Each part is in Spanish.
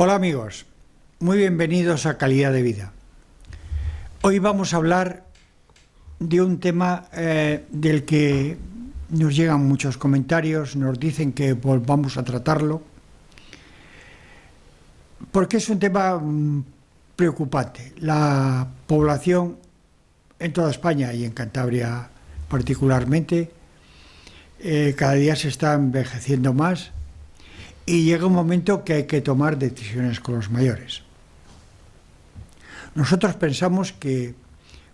Hola amigos, muy bienvenidos a Calidad de Vida. Hoy vamos a hablar de un tema del que nos llegan muchos comentarios, nos dicen que volvamos a tratarlo, porque es un tema preocupante. La población en toda España y en Cantabria particularmente cada día se está envejeciendo más y llega un momento que hay que tomar decisiones con los mayores. Nosotros pensamos que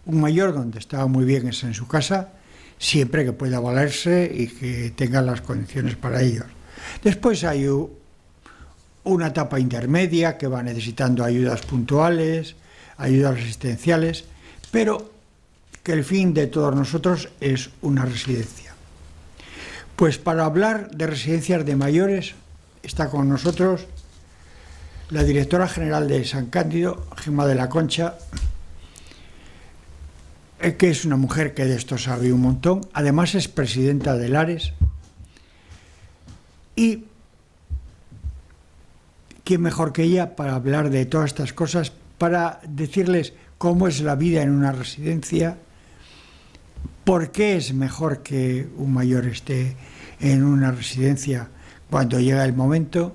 un mayor donde está muy bien es en su casa, siempre que pueda valerse y que tenga las condiciones para ellos. Después hay una etapa intermedia que va necesitando ayudas puntuales, ayudas asistenciales, pero que el fin de todos nosotros es una residencia. Pues para hablar de residencias de mayores está con nosotros la directora general de San Cándido, Gemma de la Concha, que es una mujer que de esto sabe un montón. Además es presidenta de Lares. Y quién mejor que ella para hablar de todas estas cosas, para decirles cómo es la vida en una residencia, por qué es mejor que un mayor esté en una residencia cuando llega el momento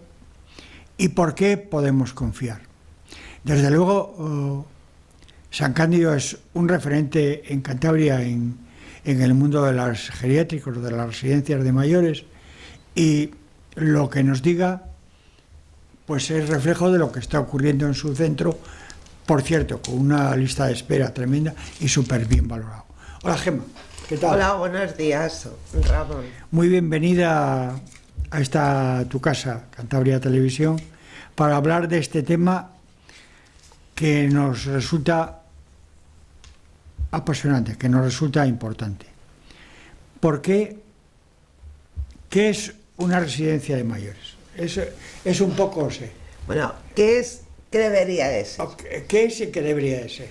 y por qué podemos confiar. Desde luego, San Cándido es un referente en Cantabria en el mundo de los geriátricos, de las residencias de mayores, y lo que nos diga pues es reflejo de lo que está ocurriendo en su centro, por cierto, con una lista de espera tremenda y súper bien valorado. Hola Gemma, ¿qué tal? Hola, buenos días, Ramón. Muy bienvenida a esta tu casa, Cantabria Televisión, para hablar de este tema que nos resulta apasionante, que nos resulta importante. ¿Por qué? ¿Qué es una residencia de mayores? Es un poco, sé. Bueno, ¿qué debería de ser? ¿Qué es y qué debería de ser?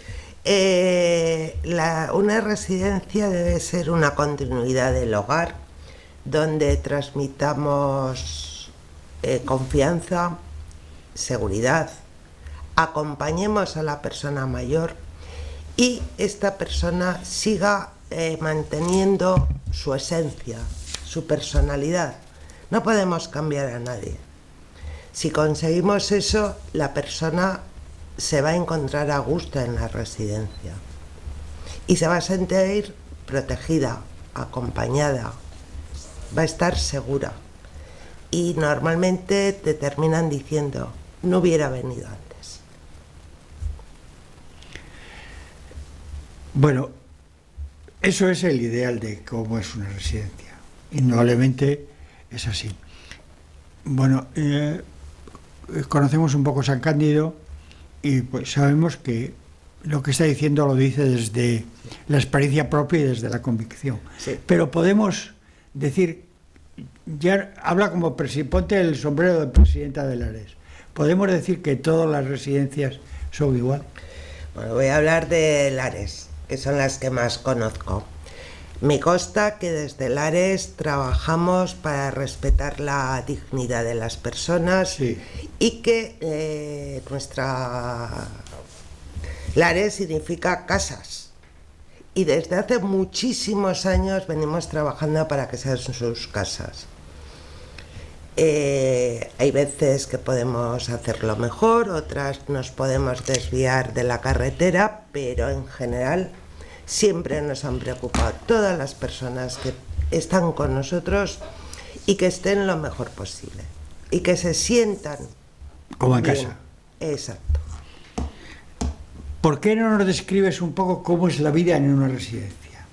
Una residencia debe ser una continuidad del hogar, donde transmitamos confianza, seguridad, acompañemos a la persona mayor y esta persona siga manteniendo su esencia, su personalidad. No podemos cambiar a nadie. Si conseguimos eso, la persona se va a encontrar a gusto en la residencia y se va a sentir protegida, acompañada, va a estar segura. Y normalmente te terminan diciendo, no hubiera venido antes. Bueno, eso es el ideal de cómo es una residencia. Indudablemente es así. Bueno, conocemos un poco San Cándido y pues sabemos que lo que está diciendo lo dice desde la experiencia propia y desde la convicción. Sí. Pero podemos decir, ya habla como ponte el sombrero de presidenta de Lares. ¿Podemos decir que todas las residencias son igual? Bueno, voy a hablar de Lares, que son las que más conozco. Me consta que desde Lares trabajamos para respetar la dignidad de las personas, sí, y que nuestra Lares significa casas. Y desde hace muchísimos años venimos trabajando para que sean sus casas. Hay veces que podemos hacerlo mejor, otras nos podemos desviar de la carretera, pero en general siempre nos han preocupado todas las personas que están con nosotros y que estén lo mejor posible y que se sientan como en bien. casa. Exacto. ¿Por qué no nos describes un poco cómo es la vida en una residencia?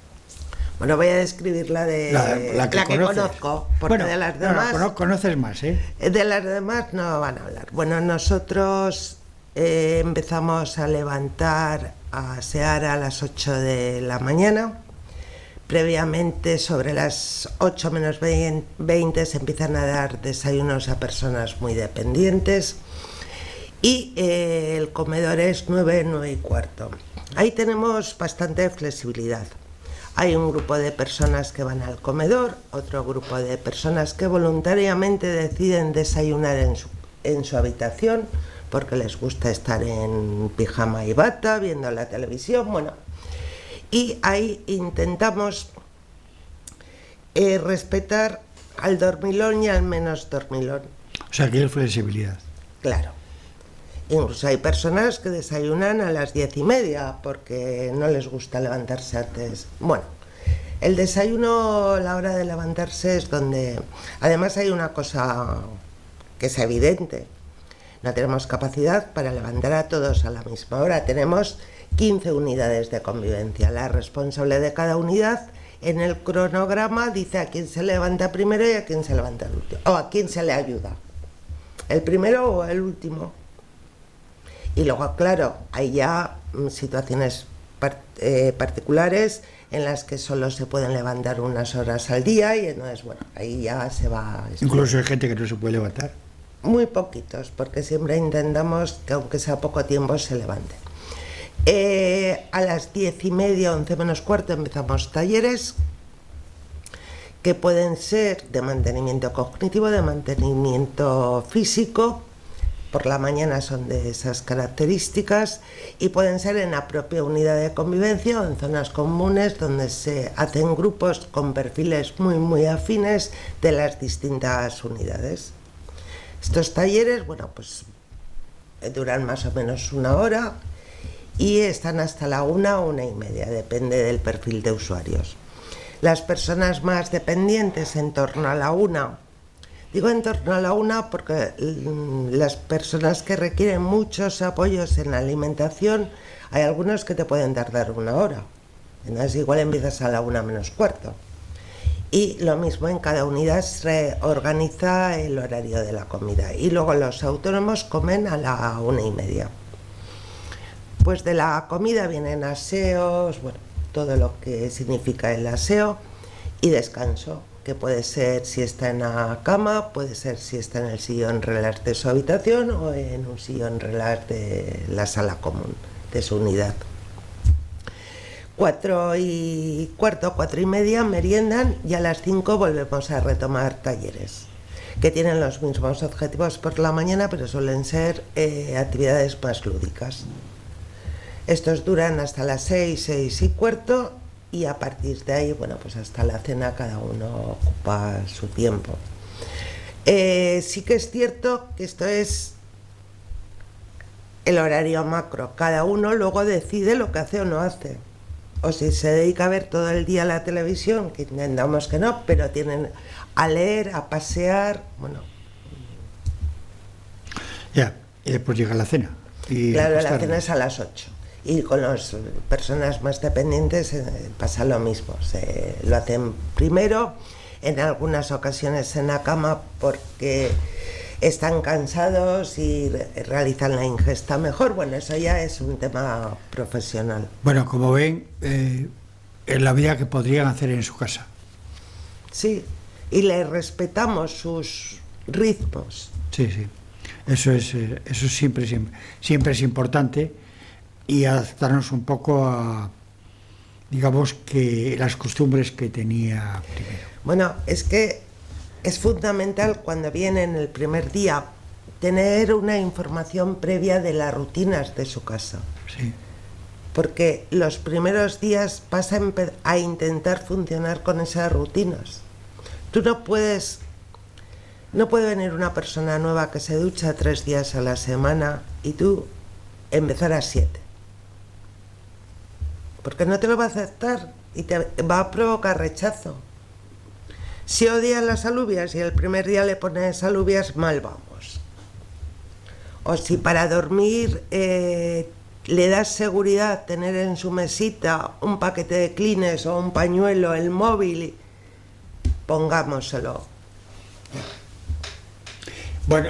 Bueno, voy a describir la que conozco, porque de las demás... No, conoces más, ¿eh? De las demás no van a hablar. Bueno, nosotros empezamos a levantar, a asear a las 8 de la mañana. Previamente, sobre las 8 menos 20, se empiezan a dar desayunos a personas muy dependientes. Y el comedor es 9, 9 y cuarto. Ahí tenemos bastante flexibilidad. Hay un grupo de personas que van al comedor, otro grupo de personas que voluntariamente deciden desayunar en su habitación, porque les gusta estar en pijama y bata, viendo la televisión, bueno. Y ahí intentamos respetar al dormilón y al menos dormilón. O sea, que hay flexibilidad. Claro. Incluso hay personas que desayunan a las 10:30 porque no les gusta levantarse antes. Bueno, el desayuno, la hora de levantarse es donde... Además hay una cosa que es evidente. No tenemos capacidad para levantar a todos a la misma hora. Tenemos 15 unidades de convivencia. La responsable de cada unidad en el cronograma dice a quién se levanta primero y a quién se levanta el último, o a quién se le ayuda, el primero o el último. Y luego, claro, hay ya situaciones particulares en las que solo se pueden levantar unas horas al día y entonces, bueno, ahí ya se va... Incluso hay gente que no se puede levantar. Muy poquitos, porque siempre intentamos que aunque sea poco tiempo se levante. A las 10:30, 11 menos cuarto empezamos talleres que pueden ser de mantenimiento cognitivo, de mantenimiento físico. Por la mañana son de esas características y pueden ser en la propia unidad de convivencia o en zonas comunes donde se hacen grupos con perfiles muy afines de las distintas unidades. Estos talleres, bueno, pues duran más o menos 1 hora y están hasta la 1:30, depende del perfil de usuarios. Las personas más dependientes en torno a la 1, digo en torno a la 1 porque las personas que requieren muchos apoyos en la alimentación, hay algunos que te pueden tardar 1 hora, entonces igual empiezas a la 1 menos cuarto. Y lo mismo en cada unidad se organiza el horario de la comida y luego los autónomos comen a la 1:30. Pues de la comida vienen aseos, bueno, todo lo que significa el aseo y descanso, que puede ser si está en la cama, puede ser si está en el sillón relax de su habitación o en un sillón relax de la sala común de su unidad. 4:15, 4:30 meriendan y a las 5 volvemos a retomar talleres que tienen los mismos objetivos por la mañana, pero suelen ser actividades más lúdicas. Estos duran hasta las 6, 6:15 y a partir de ahí, bueno, pues hasta la cena cada uno ocupa su tiempo. Sí que es cierto que esto es el horario macro. Cada uno luego decide lo que hace o no hace. O si se dedica a ver todo el día la televisión, que intentamos que no, pero tienen a leer, a pasear, bueno. Ya, y después llega la cena. Y claro, la cena es a las 8. Y con las personas más dependientes pasa lo mismo. Lo hacen primero, en algunas ocasiones en la cama porque están cansados y realizan la ingesta mejor. Bueno, eso ya es un tema profesional. Bueno, como ven, es la vida que podrían hacer en su casa. Sí, y le respetamos sus ritmos. Sí, sí. Eso siempre es importante, y adaptarnos un poco a, digamos, que las costumbres que tenía primero. Bueno, es que es fundamental cuando vienen el primer día tener una información previa de las rutinas de su casa. Sí. Porque los primeros días vas a intentar funcionar con esas rutinas. Tú no puede venir una persona nueva que se ducha 3 días a la semana y tú empezar a 7. Porque no te lo va a aceptar y te va a provocar rechazo. Si odias las alubias y el primer día le pones alubias, mal vamos. O si para dormir le das seguridad tener en su mesita un paquete de Kleenex o un pañuelo, el móvil, pongámoselo. Bueno,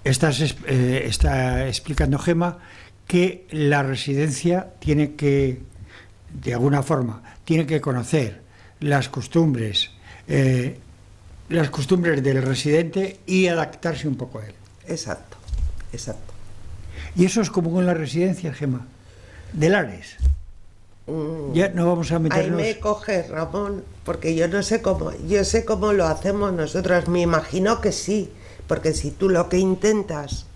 está explicando Gemma que la residencia tiene que, de alguna forma, tiene que conocer las costumbres del residente y adaptarse un poco a él. Exacto, exacto. Y eso es común en las residencias, Gemma, de Lares. Ya no vamos a meternos. Ahí me coges, Ramón, porque yo no sé cómo, yo sé cómo lo hacemos nosotros. Me imagino que sí, porque si tú lo que intentas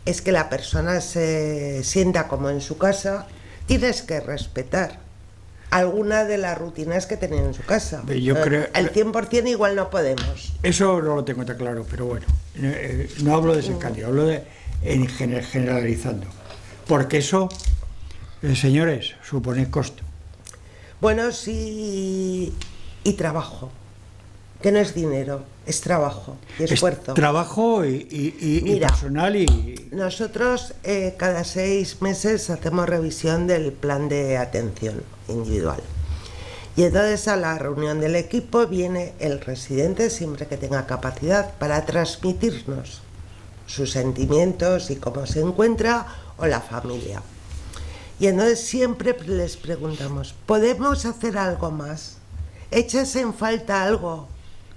es que la persona se sienta como en su casa, tienes que respetar alguna de las rutinas que tienen en su casa. Yo creo, el 100% igual no podemos. Eso no lo tengo tan claro, pero bueno, no hablo de ese cambio, hablo de generalizando. Porque eso, señores, supone costo. Bueno, sí, y trabajo, que no es dinero, es trabajo y esfuerzo. Es trabajo y Mira, personal y... Nosotros cada 6 meses hacemos revisión del plan de atención individual. Y entonces a la reunión del equipo viene el residente, siempre que tenga capacidad, para transmitirnos sus sentimientos y cómo se encuentra, o la familia. Y entonces siempre les preguntamos, ¿podemos hacer algo más? ¿Echas en falta algo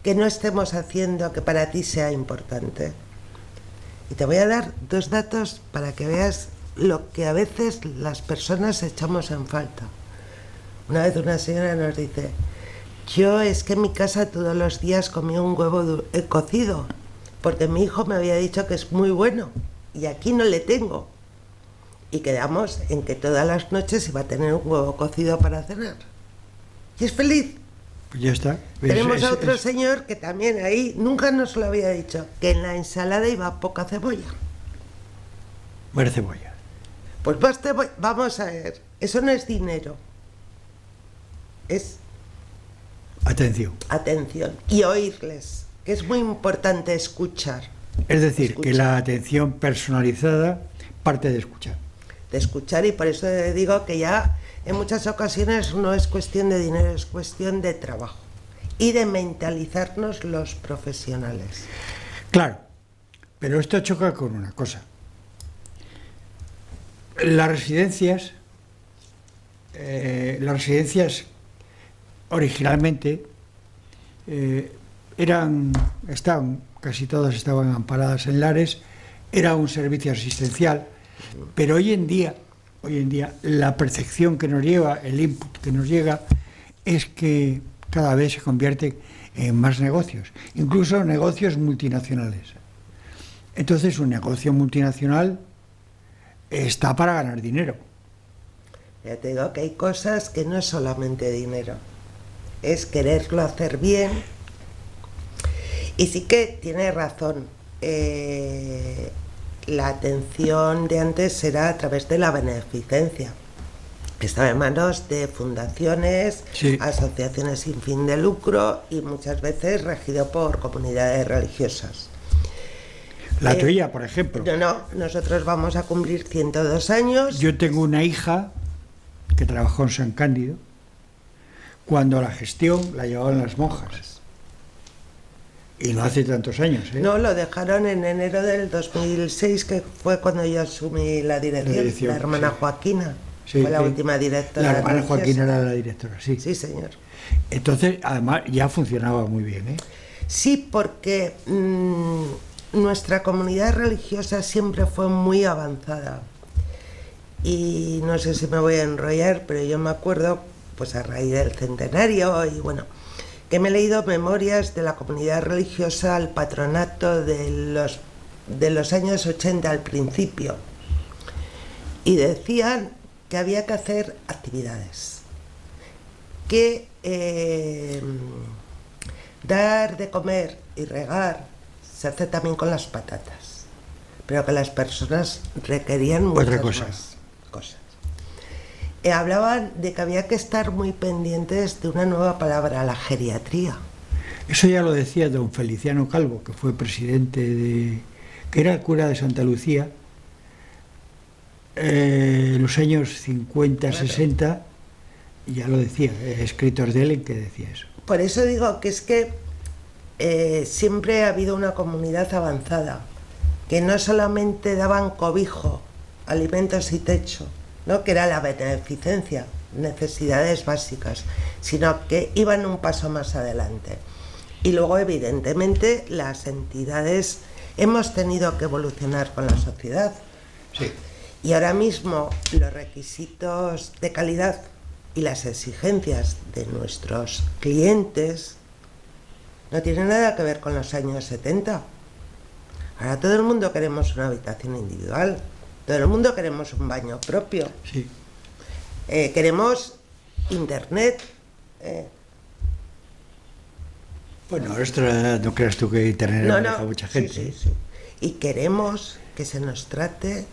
que no estemos haciendo que para ti sea importante? Y te voy a dar 2 datos para que veas lo que a veces las personas echamos en falta. Una vez una señora nos dice, yo es que en mi casa todos los días comía un huevo cocido, porque mi hijo me había dicho que es muy bueno, y aquí no le tengo. Y quedamos en que todas las noches iba a tener un huevo cocido para cenar. Y es feliz. Pues ya está. Tenemos a otro señor que también ahí nunca nos lo había dicho, que en la ensalada iba poca cebolla. Buena cebolla. Pues más cebolla. Vamos a ver, eso no es dinero. Es atención. Atención. Y oírles, que es muy importante escuchar. Es decir, que la atención personalizada parte de escuchar. De escuchar, y por eso digo que ya en muchas ocasiones no es cuestión de dinero, es cuestión de trabajo y de mentalizarnos los profesionales. Claro, pero esto choca con una cosa. Las residencias originalmente casi todas estaban amparadas en lares, era un servicio asistencial, pero hoy en día la percepción que nos lleva, el input que nos llega, es que cada vez se convierte en más negocios, incluso negocios multinacionales. Entonces, un negocio multinacional está para ganar dinero. Ya te digo que hay cosas que no es solamente dinero, es quererlo hacer bien. Y sí que tiene razón, la atención de antes era a través de la beneficencia. Estaba en manos de fundaciones, sí, asociaciones sin fin de lucro y muchas veces regido por comunidades religiosas. La tuya, por ejemplo. No, nosotros vamos a cumplir 102 años. Yo tengo una hija que trabajó en San Cándido, cuando la gestión la llevaban las monjas. Y no hace tantos años, ¿eh? No, lo dejaron en enero del 2006, que fue cuando yo asumí la dirección. La hermana, sí, Joaquina, sí, fue la última directora. La hermana Joaquina era la directora, sí. Sí, señor. Entonces, además, ya funcionaba muy bien, ¿eh? Sí, porque nuestra comunidad religiosa siempre fue muy avanzada. Y no sé si me voy a enrollar, pero yo me acuerdo, pues a raíz del centenario y bueno, que me he leído memorias de la comunidad religiosa al patronato de los años 80 al principio, y decían que había que hacer actividades, que dar de comer y regar se hace también con las patatas, pero que las personas requerían muchas más cosas. Hablaban de que había que estar muy pendientes de una nueva palabra, la geriatría. Eso ya lo decía don Feliciano Calvo, que fue presidente que era el cura de Santa Lucía en los años 50, claro, 60, y ya lo decía, escritos de él en que decía eso. Por eso digo que es que siempre ha habido una comunidad avanzada, que no solamente daban cobijo, alimentos y techo, ¿no?, que era la beneficencia, necesidades básicas, sino que iban un paso más adelante. Y luego, evidentemente, las entidades hemos tenido que evolucionar con la sociedad. Sí. Y ahora mismo los requisitos de calidad y las exigencias de nuestros clientes no tienen nada que ver con los años 70. Ahora todo el mundo queremos una habitación individual, todo el mundo queremos un baño propio, Sí. Queremos internet. Bueno, esto no creas tú que internet lo maneja mucha gente. Sí, sí, sí. Y queremos que se nos trate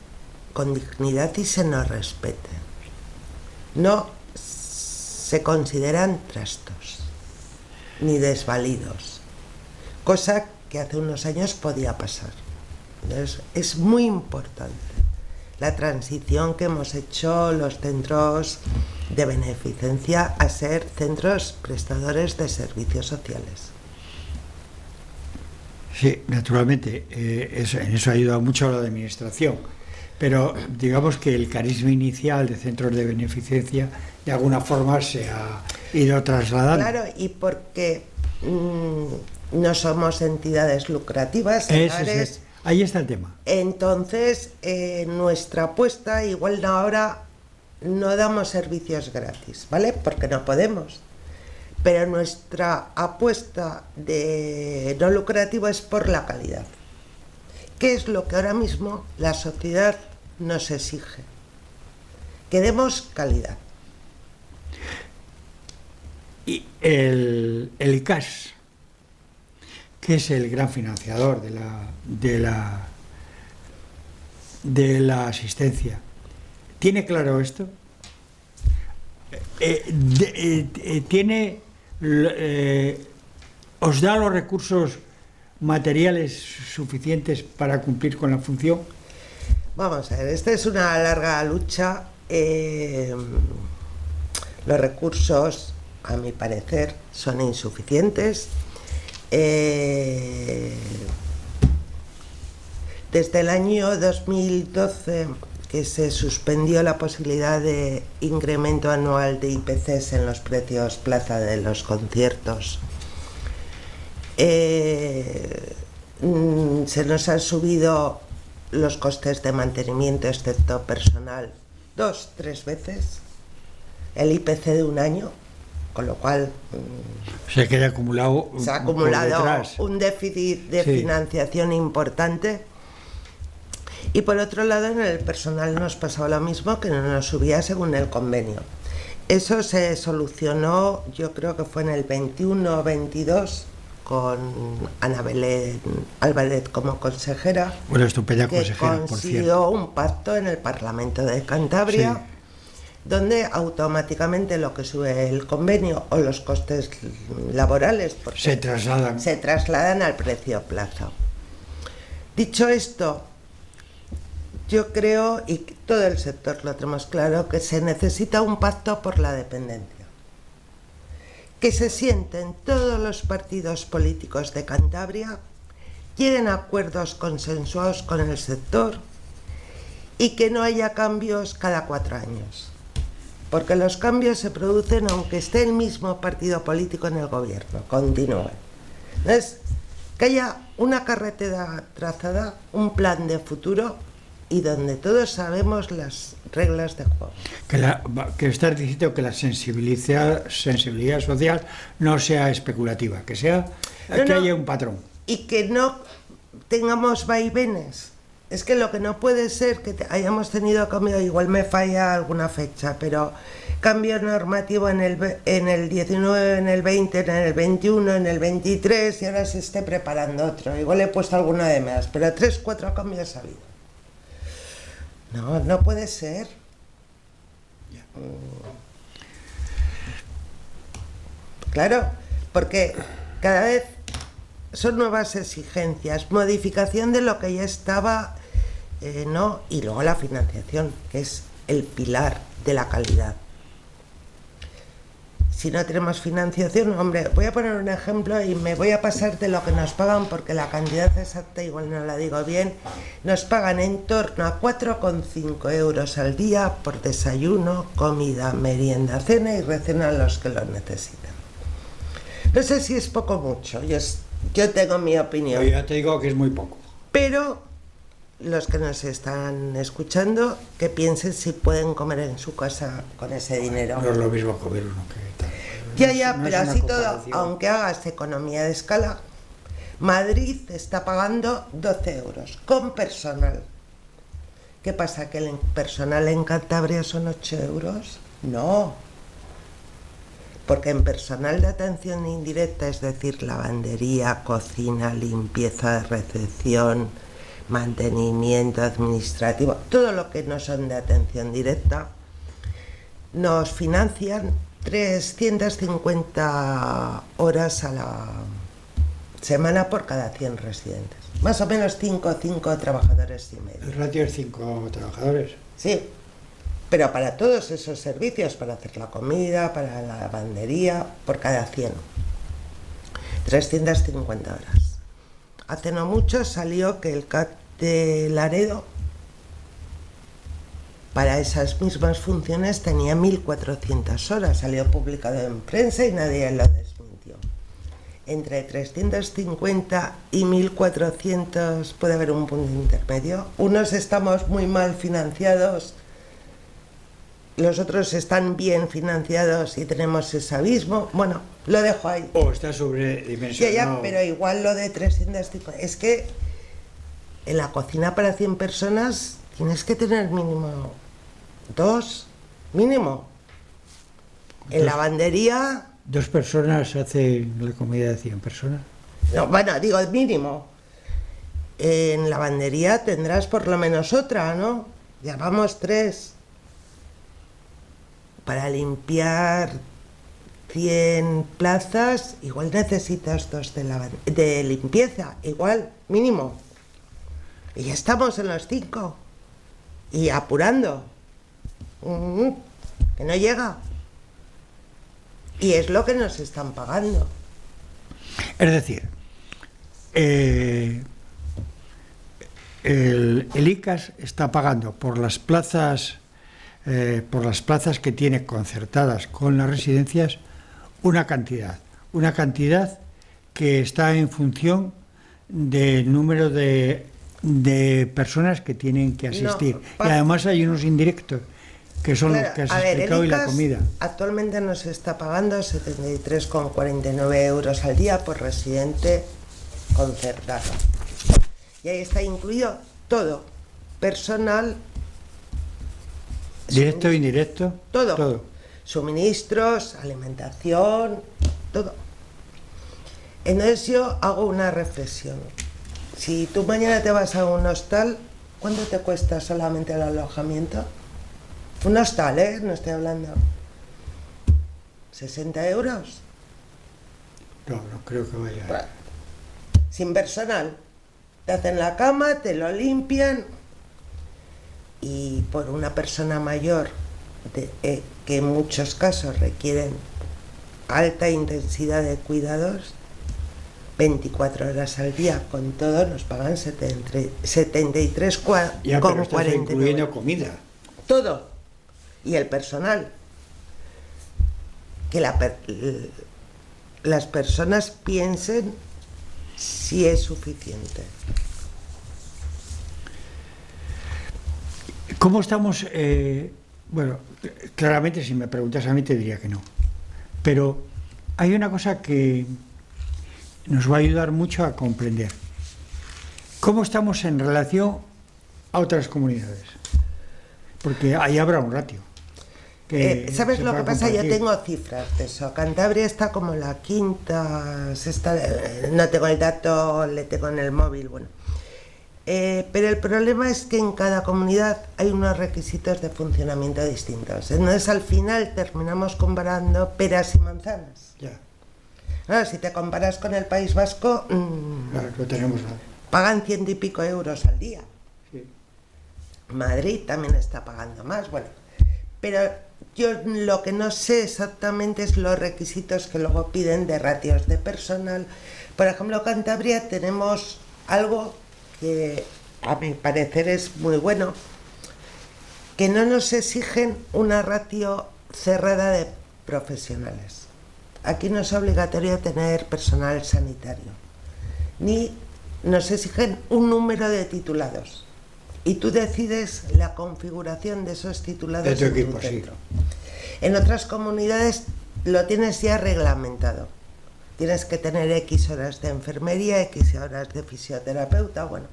con dignidad y se nos respete. No se consideran trastos ni desvalidos, cosa que hace unos años podía pasar. Entonces, es muy importante la transición que hemos hecho los centros de beneficencia a ser centros prestadores de servicios sociales. Sí, naturalmente, en eso ha ayudado mucho la administración, pero digamos que el carisma inicial de centros de beneficencia de alguna forma se ha ido trasladando. Claro, y porque no somos entidades lucrativas, ahí está el tema. Entonces, nuestra apuesta, igual ahora no damos servicios gratis, ¿vale? Porque no podemos. Pero nuestra apuesta de no lucrativo es por la calidad, que es lo que ahora mismo la sociedad nos exige. Que demos calidad. Y el CAS, que es el gran financiador de la asistencia, ¿tiene claro esto? ¿Os da los recursos materiales suficientes para cumplir con la función? Vamos a ver, esta es una larga lucha. Los recursos, a mi parecer, son insuficientes. Desde el año 2012, que se suspendió la posibilidad de incremento anual de IPCs en los precios plaza de los conciertos, se nos han subido los costes de mantenimiento, excepto personal, 2-3 veces el IPC de un año, con lo cual se ha acumulado un déficit de financiación importante. Y por otro lado, en el personal nos pasaba lo mismo, que no nos subía según el convenio. Eso se solucionó, yo creo que fue en el 21 o 22, con Ana Belén Álvarez como consejera. Bueno, estupenda consejera, por cierto. Consiguió un pacto en el Parlamento de Cantabria, sí, donde automáticamente lo que sube el convenio o los costes laborales se trasladan al precio plaza. Dicho esto, yo creo, y todo el sector lo tenemos claro, que se necesita un pacto por la dependencia. Que se sienten todos los partidos políticos de Cantabria, lleguen a acuerdos consensuados con el sector y que no haya cambios cada 4 años. Porque los cambios se producen aunque esté el mismo partido político en el gobierno, continúen. Entonces, que haya una carretera trazada, un plan de futuro y donde todos sabemos las reglas de juego. Que estás diciendo que la sensibilidad social no sea especulativa, que sea que haya un patrón. Y que no tengamos vaivenes. Es que lo que no puede ser que hayamos tenido cambio, igual me falla alguna fecha, pero cambio normativo en el 19, en el 20, en el 21, en el 23 y ahora se esté preparando otro. Igual he puesto alguno de más, pero 3-4 cambios ha habido. No puede ser. Claro, porque cada vez son nuevas exigencias, modificación de lo que ya estaba, ¿no? Y luego la financiación, que es el pilar de la calidad. Si no tenemos financiación, hombre, voy a poner un ejemplo y me voy a pasar de lo que nos pagan porque la cantidad exacta igual no la digo bien. Nos pagan en torno a 4,5 euros al día por desayuno, comida, merienda, cena y recena a los que lo necesitan. No sé si es poco o mucho, yo tengo mi opinión. Yo ya te digo que es muy poco. Pero los que nos están escuchando, que piensen si pueden comer en su casa con ese dinero. No es lo mismo comer uno que tal. Ya, pero así todo, aunque hagas economía de escala, Madrid está pagando 12 euros con personal. ¿Qué pasa? ¿Que el personal en Cantabria son 8 euros? No. Porque en personal de atención indirecta, es decir, lavandería, cocina, limpieza, recepción, mantenimiento administrativo, todo lo que no son de atención directa, nos financian 350 horas a la semana por cada 100 residentes. Más o menos 5 trabajadores y medio. El ratio es 5 trabajadores. Sí, pero para todos esos servicios, para hacer la comida, para la lavandería, por cada 100. 350 horas. Hace no mucho salió que el CAT de Laredo, para esas mismas funciones, tenía 1.400 horas. Salió publicado en prensa y nadie lo desmintió. Entre 350 y 1.400 puede haber un punto intermedio. Unos estamos muy mal financiados, los otros están bien financiados y tenemos ese abismo. Bueno, lo dejo ahí. O está sobredimensionado. Ya, pero igual lo de 350... Es que en la cocina para 100 personas tienes que tener mínimo 2, mínimo. En lavandería... 2 personas hacen la comida de 100 personas. No, bueno, digo mínimo. En lavandería tendrás por lo menos otra, ¿no? Ya vamos 3. Para limpiar 100 plazas, igual necesitas 2 de limpieza, igual, mínimo. Y ya estamos en los 5. Y apurando. Que no llega. Y es lo que nos están pagando. Es decir, el ICAS está pagando por las plazas que tiene concertadas con las residencias una cantidad que está en función del número de personas que tienen que asistir. Y además hay unos indirectos que son los que has explicado, y la comida. Actualmente nos está pagando 73,49 euros al día por residente concertado. Y ahí está incluido todo, personal, directo e indirecto, todo. Suministros, alimentación, todo. Entonces yo hago una reflexión. Si tú mañana te vas a un hostal, ¿cuánto te cuesta solamente el alojamiento? Un hostal, no estoy hablando. ¿60 euros? No creo que vaya. Bueno, sin personal. Te hacen la cama, te lo limpian. Y por una persona mayor, que en muchos casos requieren alta intensidad de cuidados, 24 horas al día con todo, nos pagan 73,49. Ya, pero estás incluyendo comida. Todo. Y el personal. Que las personas piensen si es suficiente. ¿Cómo estamos? Bueno, claramente si me preguntas a mí te diría que no. Pero hay una cosa que nos va a ayudar mucho a comprender. ¿Cómo estamos en relación a otras comunidades? Porque ahí habrá un ratio. ¿Sabes lo que pasa? Yo tengo cifras de eso. Cantabria está como la quinta, sexta, no tengo el dato, le tengo en el móvil, bueno. Pero el problema es que en cada comunidad hay unos requisitos de funcionamiento distintos. Entonces al final terminamos comparando peras y manzanas. Ya. Claro, si te comparas con el País Vasco, claro, no tenemos nada. Pagan 100 y pico euros al día. Sí. Madrid también está pagando más, bueno. Pero yo lo que no sé exactamente es los requisitos que luego piden de ratios de personal. Por ejemplo, Cantabria tenemos algo que a mi parecer es muy bueno, que no nos exigen una ratio cerrada de profesionales. Aquí no es obligatorio tener personal sanitario, ni nos exigen un número de titulados. Y tú decides la configuración de esos titulados de tu en equipo, tu centro. Sí. En otras comunidades lo tienes ya reglamentado. tienes que tener X horas de enfermería, X horas de fisioterapeuta, bueno.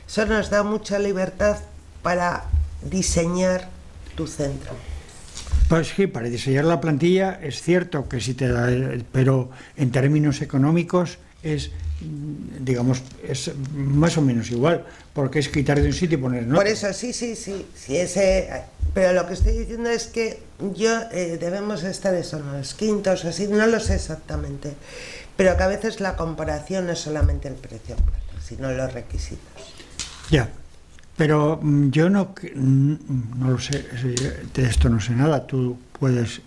Eso nos da mucha libertad para diseñar tu centro. Pues sí, para diseñar la plantilla es cierto que sí te da, pero en términos económicos es, digamos, es más o menos igual, porque es quitar de un sitio y poner en otro. Por eso, sí, pero lo que estoy diciendo es que debemos estar eso, en los quintos o así, no lo sé exactamente, pero que a veces la comparación no es solamente el precio, sino los requisitos. Ya. Pero yo no lo sé, de esto no sé nada. Tú puedes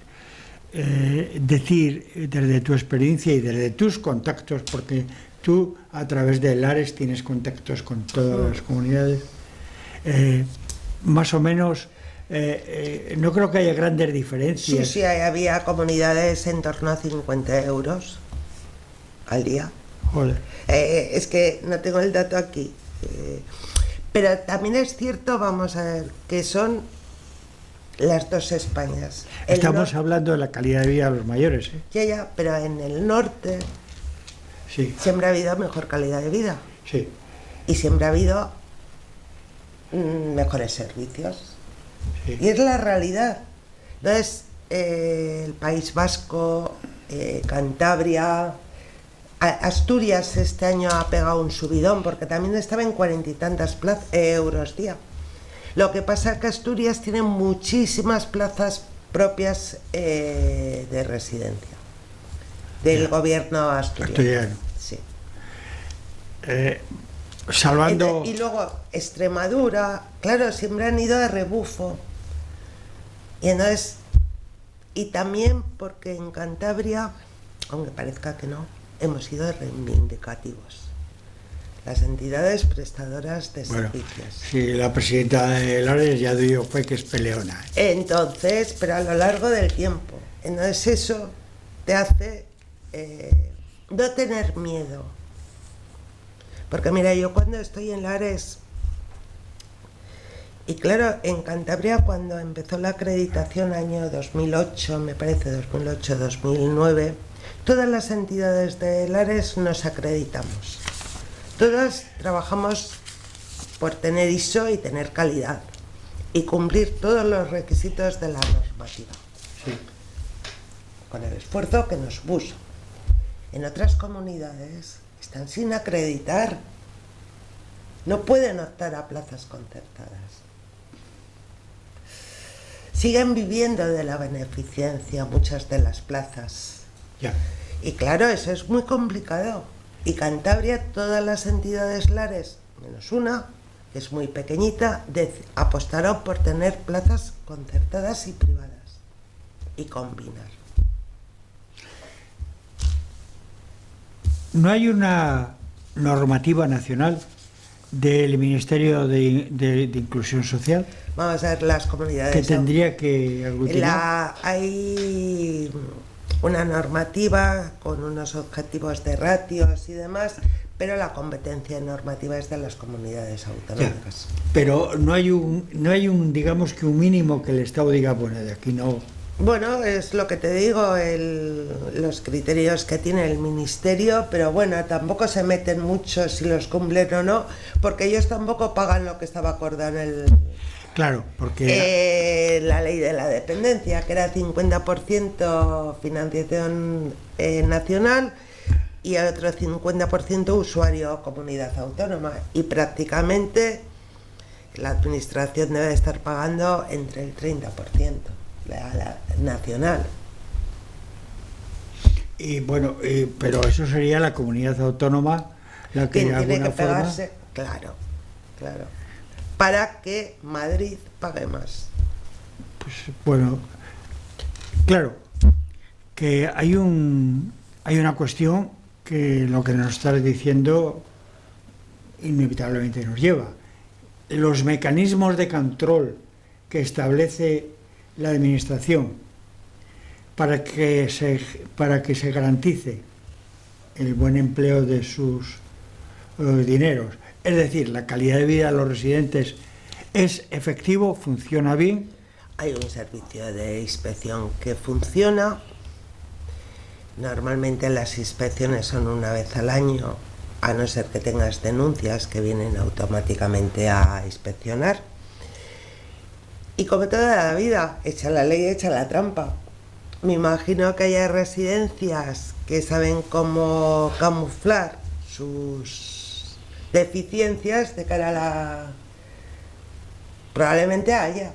decir desde tu experiencia y desde tus contactos, porque tú a través de Lares tienes contactos con todas las comunidades, más o menos, no creo que haya grandes diferencias. Sí, había comunidades en torno a 50 euros al día. Joder. Es que no tengo el dato aquí. Pero también es cierto, vamos a ver, que son las dos Españas. Estamos hablando de la calidad de vida de los mayores. Ya, pero en el norte sí. Siempre ha habido mejor calidad de vida. Sí. Y siempre ha habido mejores servicios. Sí. Y es la realidad. Entonces, el País Vasco, Cantabria... Asturias este año ha pegado un subidón porque también estaba en 40 y tantas euros día. Lo que pasa es que Asturias tiene muchísimas plazas propias de residencia del gobierno asturiano. Sí. Salvando... Y luego Extremadura, claro, siempre han ido de rebufo. Y entonces, y también porque en Cantabria, aunque parezca que no, hemos sido reivindicativos. Las entidades prestadoras de servicios. Sí, la presidenta de Lares ya dio fue que es peleona. Entonces, pero a lo largo del tiempo. Entonces eso te hace no tener miedo. Porque mira, yo cuando estoy en Lares, y claro, en Cantabria cuando empezó la acreditación año 2008, me parece 2008-2009, todas las entidades de Lares nos acreditamos. Todas trabajamos por tener ISO y tener calidad y cumplir todos los requisitos de la normativa. Sí. Con el esfuerzo que nos puso. En otras comunidades están sin acreditar. No pueden optar a plazas concertadas. Siguen viviendo de la beneficencia muchas de las plazas. Ya. Y claro, eso es muy complicado. Y Cantabria, todas las entidades Lares, menos una, que es muy pequeñita, apostaron por tener plazas concertadas y privadas. Y combinar. ¿No hay una normativa nacional del Ministerio de Inclusión Social? Vamos a ver las comunidades. Que tendría que aglutinar. Hay una normativa con unos objetivos de ratios y demás, pero la competencia normativa es de las comunidades autonómicas. Ya, pero no hay un digamos que un mínimo que el Estado diga, bueno, de aquí no. Bueno, es lo que te digo, los criterios que tiene el Ministerio, pero bueno, tampoco se meten mucho si los cumplen o no, porque ellos tampoco pagan lo que estaba acordado en el... Claro, porque... la ley de la dependencia, que era 50% financiación nacional y el otro 50% usuario comunidad autónoma. Y prácticamente la administración debe estar pagando entre el 30%, la nacional. Y bueno, pero eso sería la comunidad autónoma la que de alguna que forma... pegarse, claro, para que Madrid pague más. Pues bueno, claro, que hay una cuestión que lo que nos estás diciendo inevitablemente nos lleva. Los mecanismos de control que establece la administración para que se garantice el buen empleo de sus dineros, es decir, la calidad de vida de los residentes, ¿es efectivo? ¿Funciona bien? Hay un servicio de inspección que funciona. Normalmente las inspecciones son una vez al año, a no ser que tengas denuncias que vienen automáticamente a inspeccionar. Y como toda la vida, echa la ley, echa la trampa. Me imagino que haya residencias que saben cómo camuflar sus deficiencias de cara a la... Probablemente haya.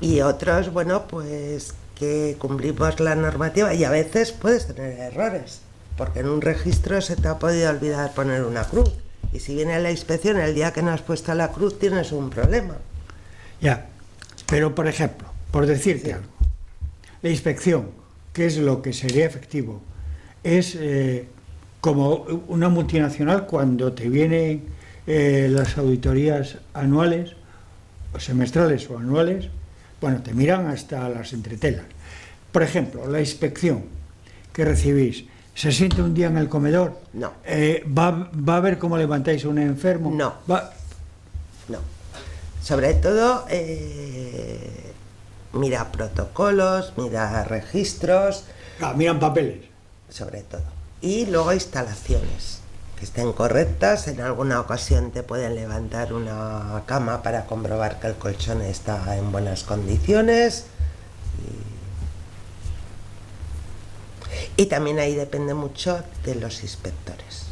Y otros, bueno, pues que cumplimos la normativa y a veces puedes tener errores, porque en un registro se te ha podido olvidar poner una cruz. Y si viene la inspección el día que no has puesto la cruz, tienes un problema. Ya, pero por ejemplo, por decirte algo, la inspección, que es lo que sería efectivo, es como una multinacional cuando te vienen las auditorías anuales, o semestrales o anuales, bueno, te miran hasta las entretelas. Por ejemplo, la inspección que recibís, ¿se siente un día en el comedor? No. ¿Va a ver cómo levantáis a un enfermo? No. No. Sobre todo, mira protocolos, mira registros. Miran papeles. Sobre todo. Y luego instalaciones que estén correctas. En alguna ocasión te pueden levantar una cama para comprobar que el colchón está en buenas condiciones. Y también ahí depende mucho de los inspectores.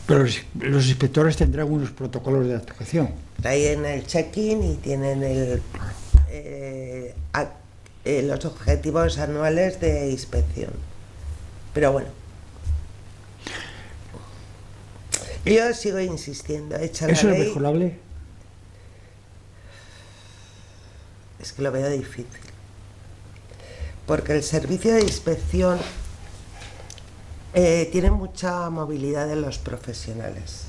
Pero los inspectores tendrán unos protocolos de actuación. Traen el check-in y tienen los objetivos anuales de inspección. Pero bueno, yo sigo insistiendo. Echa la ¿Eso ley. es mejorable? Es que lo veo difícil. Porque el servicio de inspección tiene mucha movilidad de los profesionales.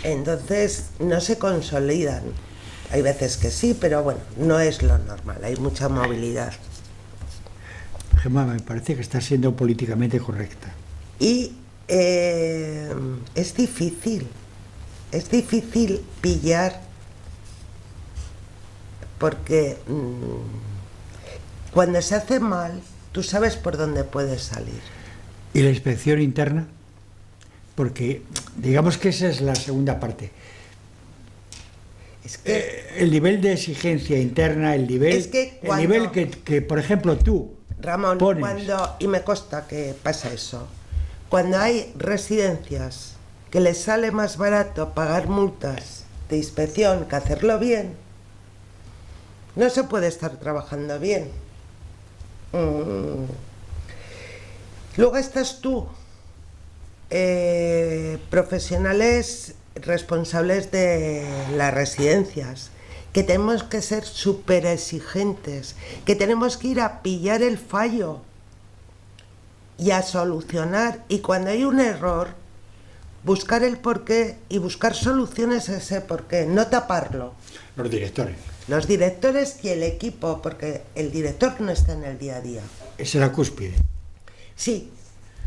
Entonces no se consolidan. Hay veces que sí, pero bueno, no es lo normal. Hay mucha movilidad. Gemma, me parece que estás siendo políticamente correcta. Y es difícil pillar, porque cuando se hace mal, tú sabes por dónde puedes salir. ¿Y la inspección interna? Porque digamos que esa es la segunda parte. Es que, El nivel de exigencia interna, el nivel, Es que cuando- el nivel que, por ejemplo, tú Ramón, pones. y me consta que pasa eso, cuando hay residencias que les sale más barato pagar multas de inspección que hacerlo bien, no se puede estar trabajando bien. Luego estás tú, profesionales responsables de las residencias, que tenemos que ser súper exigentes, que tenemos que ir a pillar el fallo y a solucionar, y cuando hay un error, buscar el porqué y buscar soluciones a ese porqué, no taparlo. Los directores. Los directores y el equipo, porque el director no está en el día a día. Esa es la cúspide. Sí,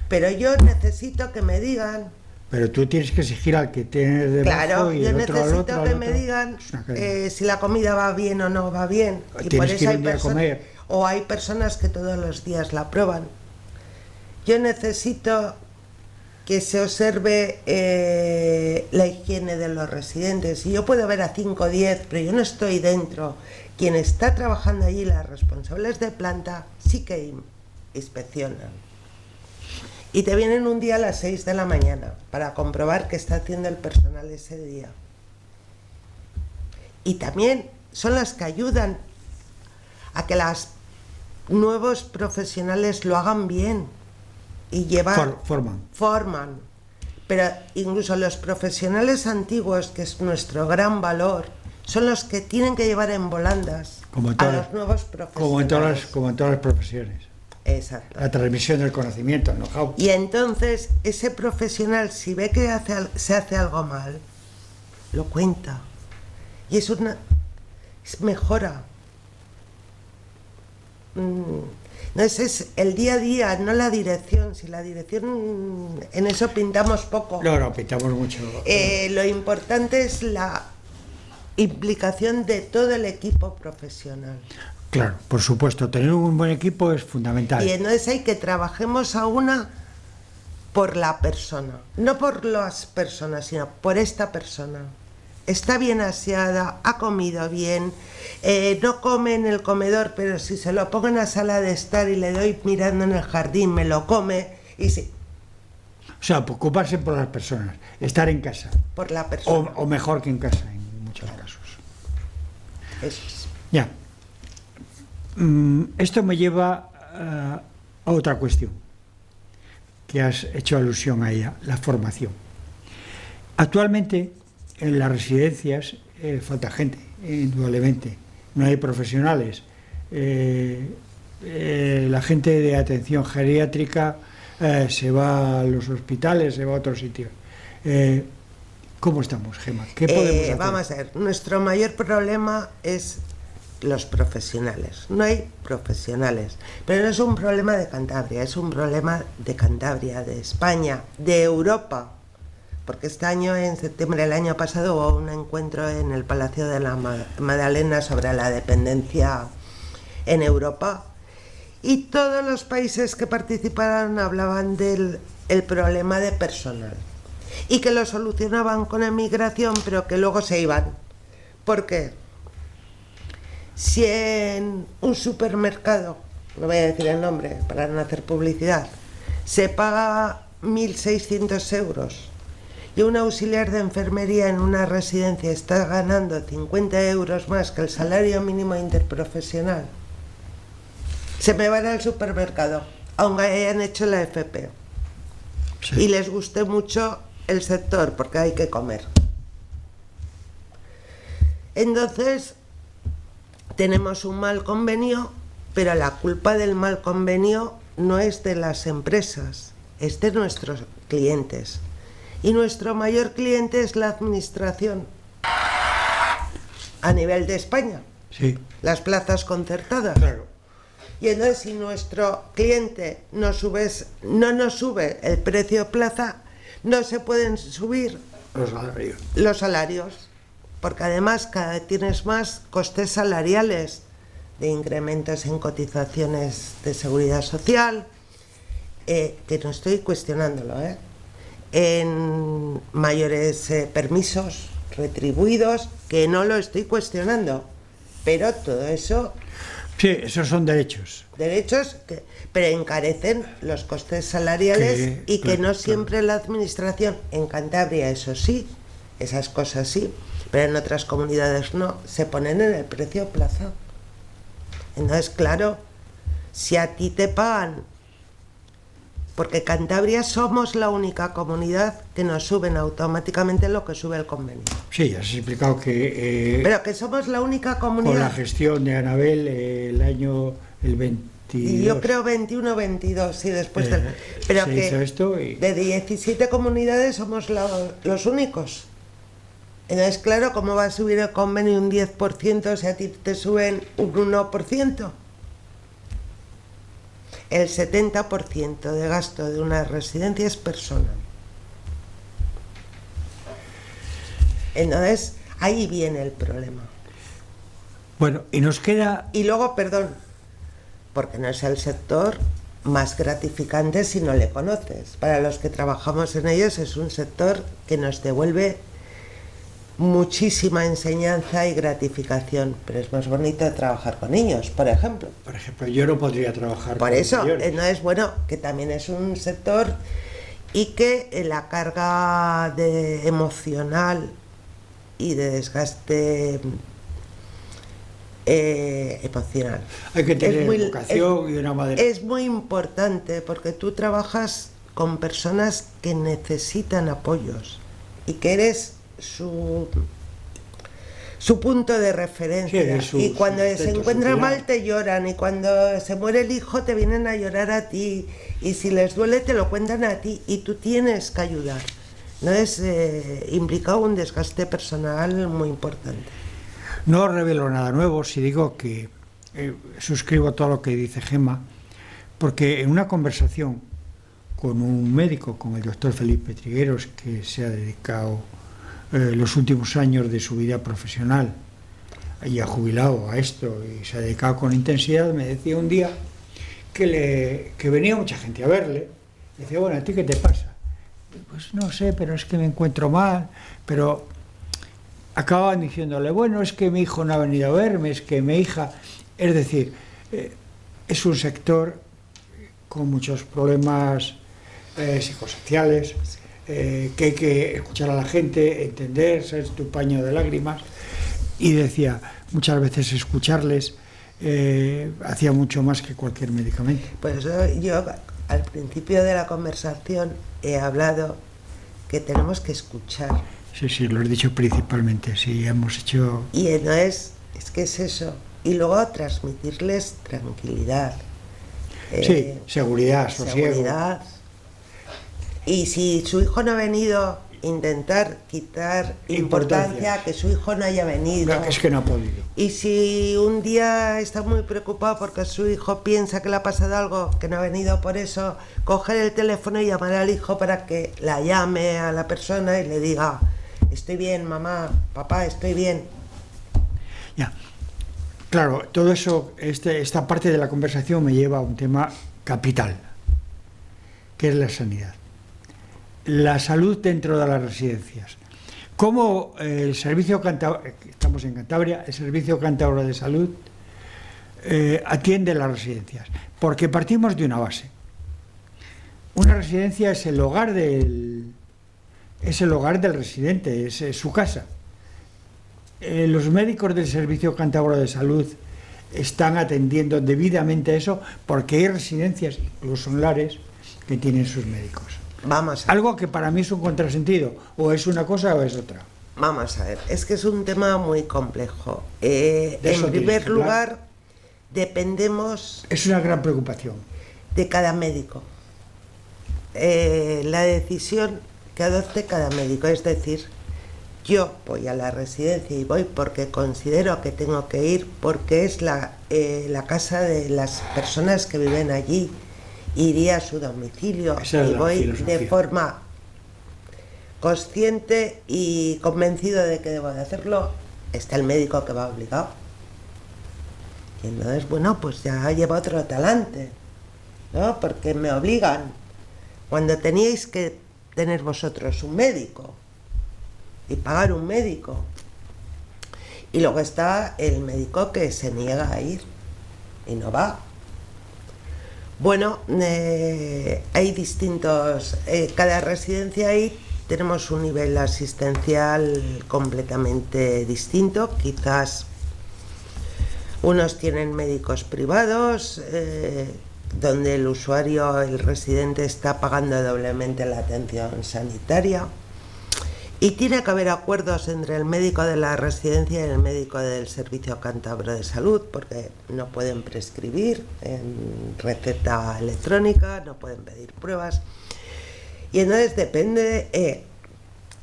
pero yo necesito que me digan... Pero tú tienes que exigir al que tiene debajo Claro, y yo el otro al necesito otro, que al me otro. digan Es una cadena. si la comida va bien o no va bien. Y Tienes por que eso ir hay un día a comer. o hay personas que todos los días la prueban. Yo necesito que se observe la higiene de los residentes. Y yo puedo ver a 5 o 10, pero yo no estoy dentro. Quien está trabajando allí, las responsables de planta, sí que inspeccionan. Y te vienen un día a las 6 de la mañana para comprobar qué está haciendo el personal ese día. Y también son las que ayudan a que los nuevos profesionales lo hagan bien y forman. Pero incluso los profesionales antiguos, que es nuestro gran valor, son los que tienen que llevar en volandas a los nuevos profesionales. Como en todas las profesiones. Exacto. La transmisión del conocimiento, el know-how. Y entonces ese profesional, si ve que se hace algo mal, lo cuenta. Y es mejora. No, ese es el día a día, no la dirección. Si la dirección, en eso pintamos poco. No, pintamos mucho. Lo importante es la implicación de todo el equipo profesional. Claro, por supuesto, tener un buen equipo es fundamental. Y entonces hay que trabajemos a una por la persona, no por las personas, sino por esta persona. Está bien aseada, ha comido bien, no come en el comedor, pero si se lo pongo en la sala de estar y le doy mirando en el jardín, me lo come. Y sí. O sea, preocuparse por las personas, estar en casa. Por la persona. O mejor que en casa, en muchos casos. Eso es. Ya. Esto me lleva a otra cuestión, que has hecho alusión a ella, la formación. Actualmente, en las residencias falta gente, indudablemente. No hay profesionales. La gente de atención geriátrica se va a los hospitales, se va a otros sitios. ¿Cómo estamos, Gemma? ¿Qué podemos hacer? Vamos a ver, nuestro mayor problema es los profesionales. No hay profesionales, pero no es un problema de Cantabria, es un problema de Cantabria, de España, de Europa, porque este año, en septiembre del año pasado, hubo un encuentro en el Palacio de la Magdalena sobre la dependencia en Europa, y todos los países que participaron hablaban del problema de personal y que lo solucionaban con emigración, pero que luego se iban. ¿Por qué? Si en un supermercado, no voy a decir el nombre para no hacer publicidad, se paga 1.600 euros y un auxiliar de enfermería en una residencia está ganando 50 euros más que el salario mínimo interprofesional, se me van al supermercado, aunque hayan hecho la FP. Sí. Y les guste mucho el sector, porque hay que comer. Entonces, tenemos un mal convenio, pero la culpa del mal convenio no es de las empresas, es de nuestros clientes. Y nuestro mayor cliente es la administración a nivel de España. Sí. Las plazas concertadas. Claro. Y entonces, si nuestro cliente no nos sube el precio plaza, no se pueden subir los salarios, porque además cada vez tienes más costes salariales de incrementos en cotizaciones de seguridad social, que no estoy cuestionándolo, en mayores permisos retribuidos, que no lo estoy cuestionando, pero todo eso... Sí, esos son derechos. Derechos pero encarecen los costes salariales y que no siempre la administración, en Cantabria eso sí, esas cosas sí, pero en otras comunidades no, se ponen en el precio plaza. Entonces, claro, si a ti te pagan, porque Cantabria somos la única comunidad que nos suben automáticamente lo que sube el convenio. Sí, has explicado que... pero que somos la única comunidad... Con la gestión de Anabel, el año, el 22... Yo creo 21-22, sí, después del... Pero que hizo esto y... de 17 comunidades somos los únicos. Entonces, claro, ¿cómo va a subir el convenio un 10% si a ti te suben un 1%? El 70% de gasto de una residencia es personal. Entonces, ahí viene el problema. Bueno, y nos queda... Y luego, perdón, porque no es el sector más gratificante si no le conoces. Para los que trabajamos en ellos es un sector que nos devuelve muchísima enseñanza y gratificación, pero es más bonito trabajar con niños, por ejemplo. Por ejemplo, yo no podría trabajar por con eso, mayores. No es bueno, que también es un sector y que la carga emocional y de desgaste emocional. Hay que tener vocación y una madre. Es muy importante porque tú trabajas con personas que necesitan apoyos y que eres su punto de referencia. Sí, y cuando se encuentran mal te lloran, y cuando se muere el hijo te vienen a llorar a ti, y si les duele te lo cuentan a ti, y tú tienes que ayudar. No es implicado un desgaste personal muy importante. No revelo nada nuevo si digo que suscribo todo lo que dice Gemma, porque en una conversación con un médico, con el doctor Felipe Trigueros, que se ha dedicado los últimos años de su vida profesional ya jubilado a esto y se ha dedicado con intensidad, me decía un día que venía mucha gente a verle. Decía, bueno, ¿a ti qué te pasa? Pues no sé, pero es que me encuentro mal. Pero acababan diciéndole, bueno, es que mi hijo no ha venido a verme, es que mi hija... Es decir, es un sector con muchos problemas psicosociales, que hay que escuchar a la gente, entender, ser tu paño de lágrimas. Y decía, muchas veces escucharles hacía mucho más que cualquier medicamento. Pues yo al principio de la conversación he hablado que tenemos que escuchar. Sí, lo he dicho principalmente, sí, hemos hecho... Y no es que es eso. Y luego transmitirles tranquilidad. Sí, seguridad, sosiego. Seguridad. Y si su hijo no ha venido, intentar quitar importancia que su hijo no haya venido. No, que es que no ha podido. Y si un día está muy preocupado porque su hijo piensa que le ha pasado algo, que no ha venido por eso, coger el teléfono y llamar al hijo para que la llame a la persona y le diga, estoy bien, mamá, papá, estoy bien. Ya. Claro, todo eso, esta parte de la conversación me lleva a un tema capital, que es la sanidad. La salud dentro de las residencias. ¿Cómo el Servicio Cántabro, estamos en Cantabria, el Servicio Cántabro de Salud atiende las residencias? Porque partimos de una base. Una residencia es el hogar del residente, es su casa. Los médicos del Servicio Cántabro de Salud están atendiendo debidamente eso, porque hay residencias, incluso en lares, que tienen sus médicos. Vamos a ver. Algo que para mí es un contrasentido, o es una cosa o es otra. Vamos a ver, es que es un tema muy complejo. En primer lugar, dependemos... Es una gran preocupación. De cada médico. La decisión que adopte cada médico, es decir, yo voy a la residencia y voy porque considero que tengo que ir, porque es la casa de las personas que viven allí. Iría a su domicilio y voy de forma consciente y convencido de que debo de hacerlo. Está el médico que va obligado. Y entonces, bueno, pues ya lleva otro talante, ¿no? Porque me obligan. Cuando teníais que tener vosotros un médico y pagar un médico. Y luego está el médico que se niega a ir y no va. Bueno, hay distintos, cada residencia ahí tenemos un nivel asistencial completamente distinto. Quizás unos tienen médicos privados, donde el usuario, el residente, está pagando doblemente la atención sanitaria. Y tiene que haber acuerdos entre el médico de la residencia y el médico del Servicio Cántabro de Salud, porque no pueden prescribir en receta electrónica, no pueden pedir pruebas. Y entonces depende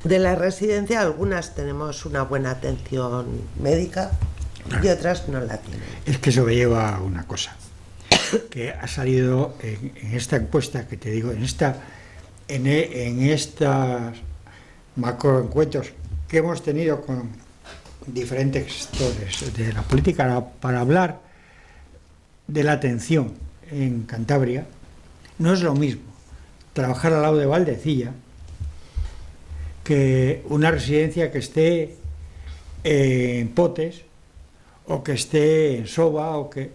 de la residencia. Algunas tenemos una buena atención médica y otras no la tienen. Es que eso me lleva a una cosa, que ha salido en esta encuesta que te digo, en estas macroencuentros que hemos tenido con diferentes gestores de la política para hablar de la atención en Cantabria. No es lo mismo trabajar al lado de Valdecilla que una residencia que esté en Potes o que esté en Soba o que...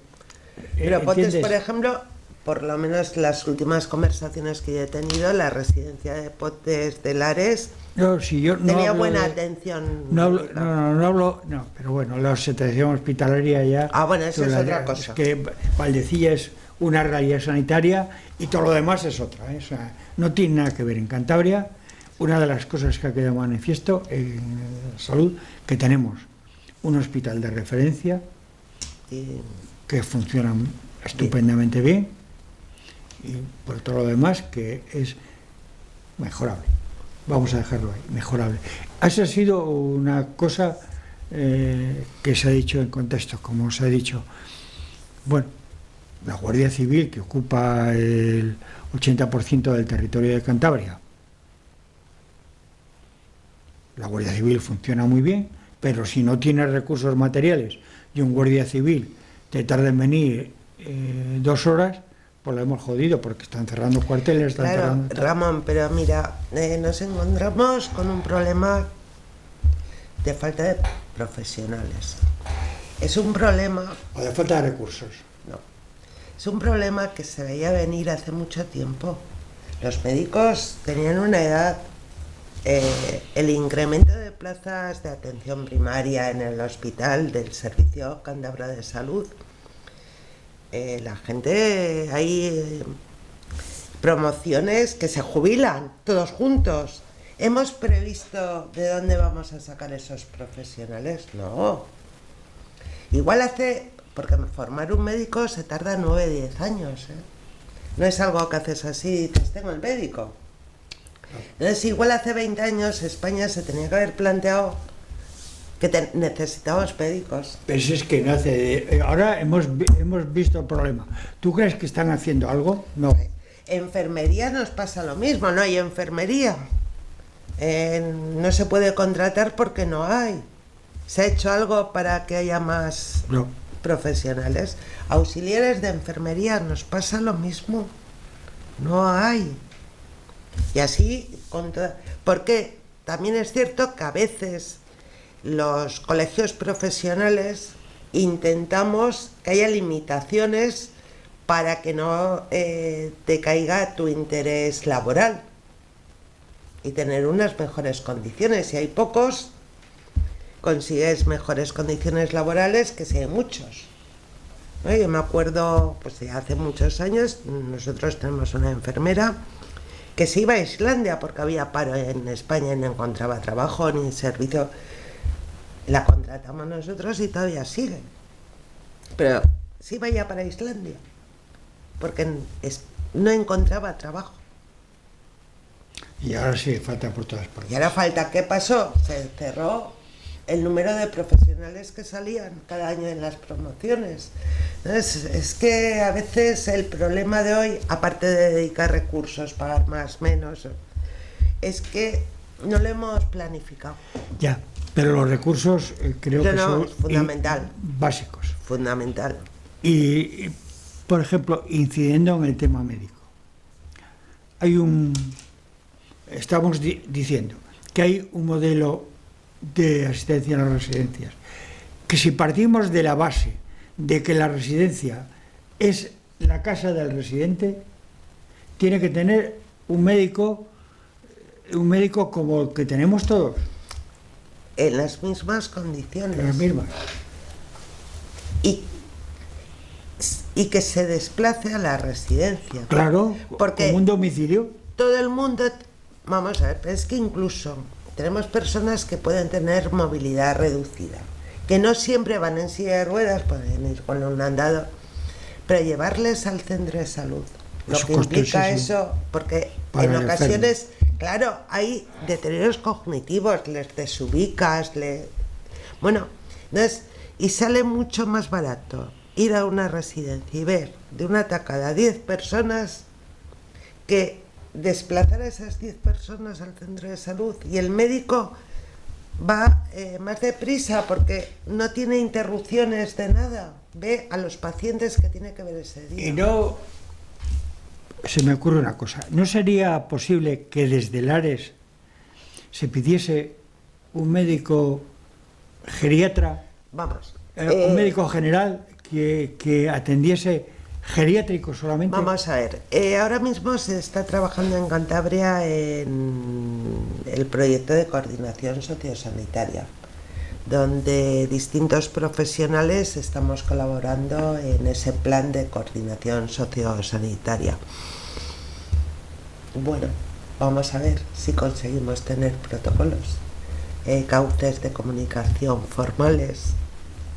Pero Potes, por ejemplo, por lo menos las últimas conversaciones que yo he tenido, la residencia de Potes de Lares tenía buena atención. Pero bueno, la atención hospitalaria ya... Ah, bueno, eso es otra cosa. Es que Valdecilla es una realidad sanitaria y todo lo demás es otra, ¿eh? O sea, no tiene nada que ver. En Cantabria, una de las cosas que ha quedado manifiesto en salud, que tenemos un hospital de referencia que funciona estupendamente bien, y por todo lo demás que es mejorable. Vamos a dejarlo ahí, mejorable. Esa ha sido una cosa que se ha dicho en contexto, como se ha dicho. Bueno, la Guardia Civil, que ocupa el 80% del territorio de Cantabria, la Guardia Civil funciona muy bien, pero si no tienes recursos materiales y un guardia civil te tarda en venir 2 horas, pues lo hemos jodido, porque están cerrando cuarteles, están Claro, cerrando... Ramón, pero mira, nos encontramos con un problema de falta de profesionales. Es un problema... O de falta de recursos. No. Es un problema que se veía venir hace mucho tiempo. Los médicos tenían una edad... el incremento de plazas de atención primaria en el hospital del Servicio Cántabro de Salud, la gente, hay promociones que se jubilan todos juntos. ¿Hemos previsto de dónde vamos a sacar esos profesionales? No. Igual porque formar un médico se tarda 9, 10 años, ¿eh? No es algo que haces así y dices, tengo el médico. Entonces, igual hace 20 años España se tenía que haber planteado que necesitamos médicos. Pero es que no hace... Ahora hemos visto el problema. ¿Tú crees que están haciendo algo? No. Enfermería nos pasa lo mismo, no hay enfermería. No se puede contratar porque no hay. ¿Se ha hecho algo para que haya más profesionales? Auxiliares de enfermería nos pasa lo mismo. No hay. Y así, porque también es cierto que a veces los colegios profesionales intentamos que haya limitaciones para que no decaiga tu interés laboral y tener unas mejores condiciones. Si hay pocos, consigues mejores condiciones laborales que si hay muchos, ¿no? Yo me acuerdo, pues de hace muchos años, nosotros tenemos una enfermera que se iba a Islandia porque había paro en España y no encontraba trabajo ni servicio. La contratamos nosotros y todavía sigue. Pero se iba ya para Islandia porque no encontraba trabajo. Y ahora sí, falta por todas partes. Y ahora falta. ¿Qué pasó? Se cerró el número de profesionales que salían cada año en las promociones. Entonces, es que a veces el problema de hoy, aparte de dedicar recursos, pagar más, menos, es que no lo hemos planificado. Ya, pero los recursos creo que son es fundamental. Básicos. Fundamental. Y, por ejemplo, incidiendo en el tema médico, estamos diciendo que hay un modelo de asistencia en las residencias, que si partimos de la base de que la residencia es la casa del residente, tiene que tener un médico como el que tenemos todos. En las mismas condiciones. En las mismas. Y que se desplace a la residencia. Claro, porque como un domicilio. Todo el mundo, vamos a ver, pero es que incluso tenemos personas que pueden tener movilidad reducida, que no siempre van en silla de ruedas, pueden ir con un andador, pero llevarles al centro de salud, lo que implica eso, porque en ocasiones, claro, hay deterioros cognitivos, les desubicas, bueno, entonces, y sale mucho más barato ir a una residencia y ver de una tacada 10 personas que desplazar a esas 10 personas al centro de salud, y el médico va más deprisa porque no tiene interrupciones de nada, ve a los pacientes que tiene que ver ese día. Y no, se me ocurre una cosa, ¿no sería posible que desde Lares se pidiese un médico geriatra, un médico general que atendiese geriátrico solamente? Vamos a ver, ahora mismo se está trabajando en Cantabria en el proyecto de coordinación sociosanitaria, donde distintos profesionales estamos colaborando en ese plan de coordinación sociosanitaria. Bueno, vamos a ver si conseguimos tener protocolos, cauces de comunicación formales,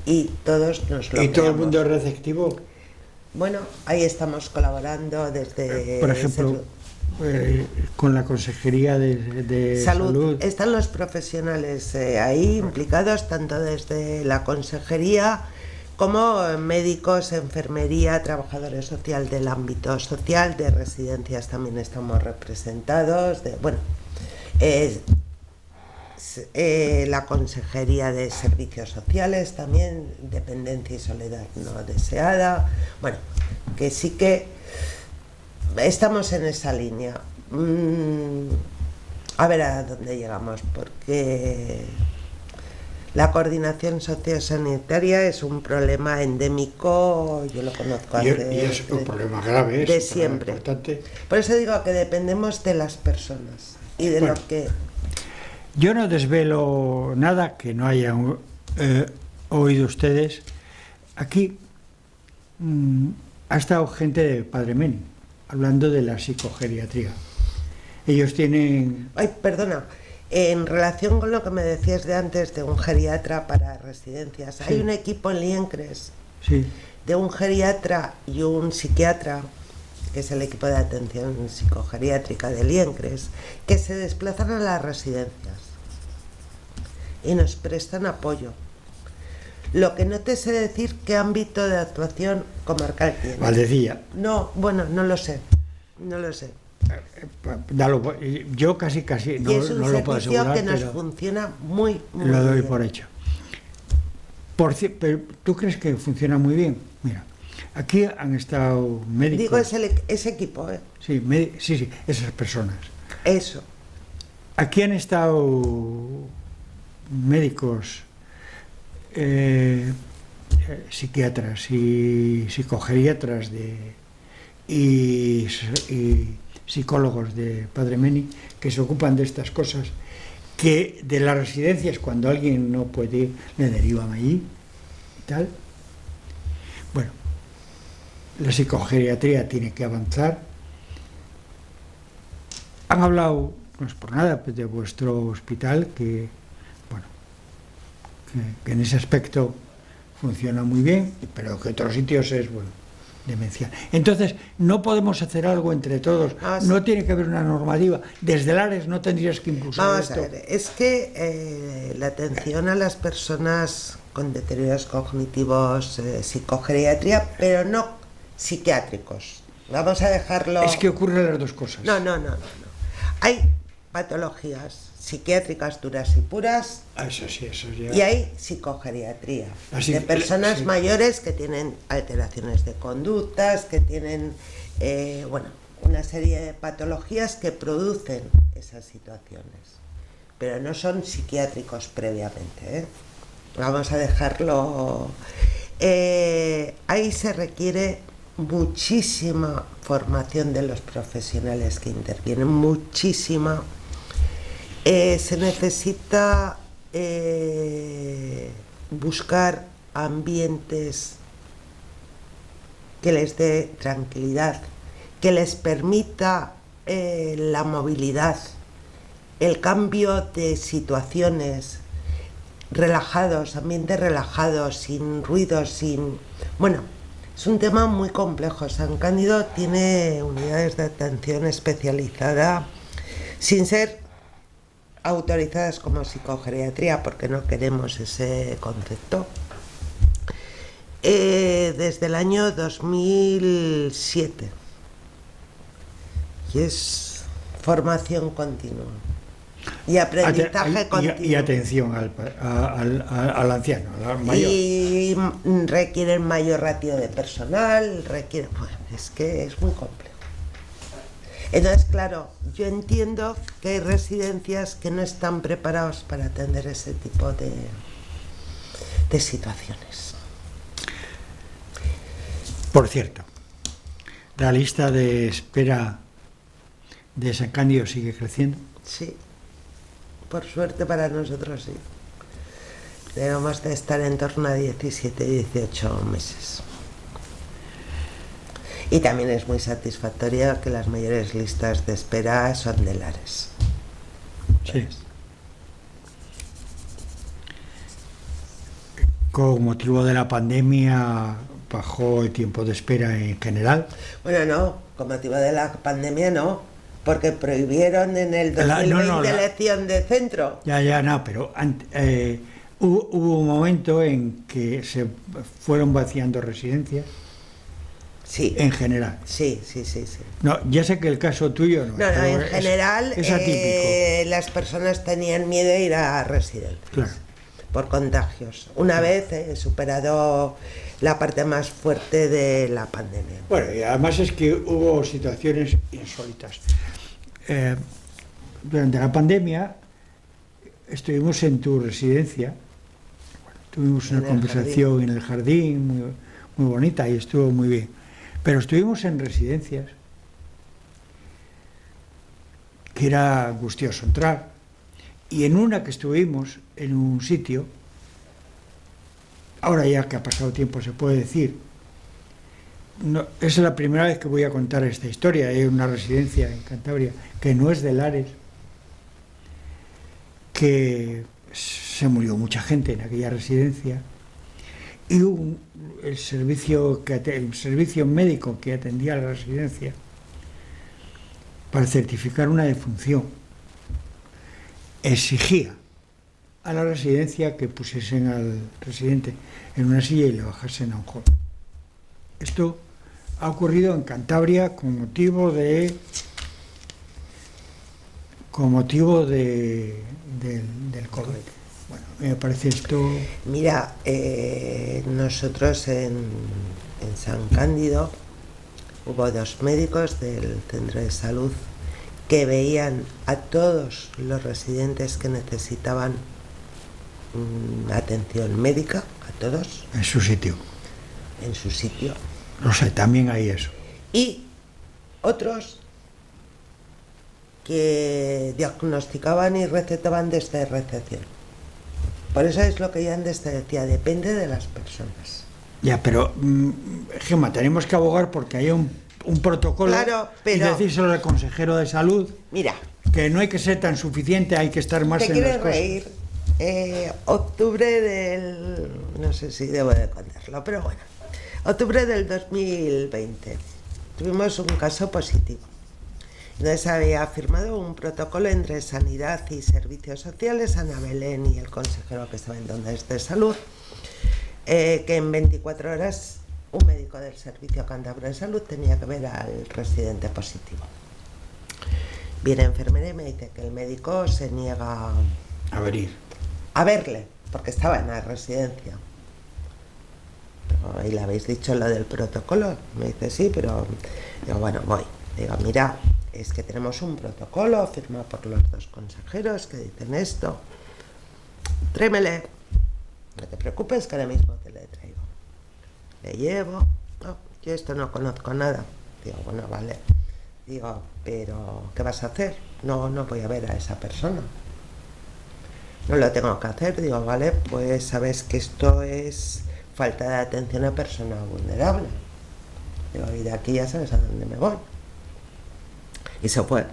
y todos nos lo ¿Y todo el veamos. mundo es receptivo? Bueno, ahí estamos colaborando desde... Por ejemplo, con la Consejería de Salud. Están los profesionales ahí implicados, tanto desde la Consejería como médicos, enfermería, trabajadores sociales del ámbito social, de residencias también estamos representados. la Consejería de Servicios Sociales también, dependencia y soledad no deseada. Bueno, que sí que estamos en esa línea. A ver a dónde llegamos, porque la coordinación sociosanitaria es un problema endémico, yo lo conozco y es un problema grave, de siempre. Importante. Por eso digo que dependemos de las personas y de lo que... Yo no desvelo nada que no hayan oído ustedes. Aquí ha estado gente de Padre Meni hablando de la psicogeriatría. Ellos tienen... Ay, perdona. En relación con lo que me decías de antes de un geriatra para residencias, sí. Hay un equipo en Liencres, sí, de un geriatra y un psiquiatra, que es el equipo de atención psicogeriátrica de Liencres, que se desplazan a las residencias y nos prestan apoyo. Lo que no te sé decir qué ámbito de actuación comarcal tiene. Valdecilla. No, bueno, no lo sé. No lo sé. Yo casi no, y es un no lo puedo asegurar, que nos funciona muy lo doy bien. por hecho. Pero ¿tú crees que funciona muy bien? Mira, aquí han estado médicos. Digo, ese equipo, ¿eh? Sí, sí, esas personas. Eso. Aquí han estado médicos, psiquiatras y psicogeriatras y psicólogos de Padre Meni que se ocupan de estas cosas, que de las residencias cuando alguien no puede ir le derivan allí y tal. Bueno, la psicogeriatría tiene que avanzar. Han hablado, no es por nada, pues, de vuestro hospital, que bueno, que en ese aspecto funciona muy bien, pero que otros sitios es bueno, demencial. Entonces, no podemos hacer algo entre todos, no tiene que haber una normativa. Desde el Ares no tendrías que impulsar esto. Vamos a ver, es que la atención a las personas con deterioros cognitivos, psicogeriatría, pero no psiquiátricos. Vamos a dejarlo... Es que ocurren las dos cosas. No. Hay patologías psiquiátricas duras y puras, eso ya. Y hay psicogeriatría de personas mayores que tienen alteraciones de conductas, que tienen una serie de patologías que producen esas situaciones, pero no son psiquiátricos previamente, ¿eh? Vamos a dejarlo. Ahí se requiere muchísima formación de los profesionales que intervienen, muchísima. Se necesita buscar ambientes que les dé tranquilidad, que les permita la movilidad, el cambio de situaciones, relajados, ambientes relajados, sin ruidos, sin... Bueno, es un tema muy complejo. San Cándido tiene unidades de atención especializada, sin ser autorizadas como psicogeriatría, porque no queremos ese concepto, desde el año 2007, y es formación continua y aprendizaje continuo y atención al anciano, al mayor, y requieren mayor ratio de personal, es que es muy complejo. Entonces, claro, yo entiendo que hay residencias que no están preparados para atender ese tipo de situaciones. Por cierto, la lista de espera de San Cándido sigue creciendo. Sí, por suerte para nosotros sí. Debemos de estar en torno a 17, 18 meses. Y también es muy satisfactorio que las mayores listas de espera son de Lares. Sí. Con motivo de la pandemia bajó el tiempo de espera en general. Bueno, no, con motivo de la pandemia no, porque prohibieron en el 2020 la elección de centro. Pero hubo un momento en que se fueron vaciando residencias. Sí. En general. Sí. No, ya sé que el caso tuyo no. No, en general es atípico. las personas tenían miedo de ir a residentes. Claro. Por contagios. Una vez he superado la parte más fuerte de la pandemia. Bueno, y además es que hubo situaciones insólitas. Durante la pandemia estuvimos en tu residencia, tuvimos una conversación en el jardín muy bonita y estuvo muy bien. Pero estuvimos en residencias que era angustioso entrar. Y en una que estuvimos, en un sitio, ahora ya que ha pasado tiempo se puede decir, no, es la primera vez que voy a contar esta historia. Hay una residencia en Cantabria que no es de Lares, que se murió mucha gente en aquella residencia, y el servicio médico que atendía a la residencia, para certificar una defunción, exigía a la residencia que pusiesen al residente en una silla y le bajasen a un joven. Esto ha ocurrido en Cantabria con motivo del COVID. Bueno, me parece esto... Mira, nosotros en San Cándido hubo 2 médicos del centro de salud que veían a todos los residentes que necesitaban atención médica, a todos. En su sitio. En su sitio. No sé, también hay eso. Y otros que diagnosticaban y recetaban desde recepción. Por eso es lo que yo antes te decía, depende de las personas. Ya, pero, Gemma, tenemos que abogar porque haya un protocolo, claro, pero, y decírselo al consejero de salud. Mira, que no hay que ser tan suficiente, hay que estar más en las cosas. ¿te quieres reír? Octubre del... no sé si debo de contarlo, pero bueno. Octubre del 2020. Tuvimos un caso positivo. Entonces había firmado un protocolo entre Sanidad y Servicios Sociales, Ana Belén y el consejero que estaba en donde es de salud, que en 24 horas un médico del Servicio Cántabro de Salud tenía que ver al residente positivo. Viene enfermera y me dice que el médico se niega a verle, porque estaba en la residencia. Pero, ¿y le habéis dicho lo del protocolo? Me dice, sí, pero... Digo, bueno, voy. Digo, mira, es que tenemos un protocolo firmado por los 2 consejeros que dicen esto. Tráemele. No te preocupes, que ahora mismo te le traigo. Le llevo. No, yo esto no conozco nada. Digo, bueno, vale. Digo, pero ¿qué vas a hacer? No voy a ver a esa persona. No lo tengo que hacer. Digo, vale, pues sabes que esto es falta de atención a persona vulnerable. Digo, y de aquí ya sabes a dónde me voy. Y se fue.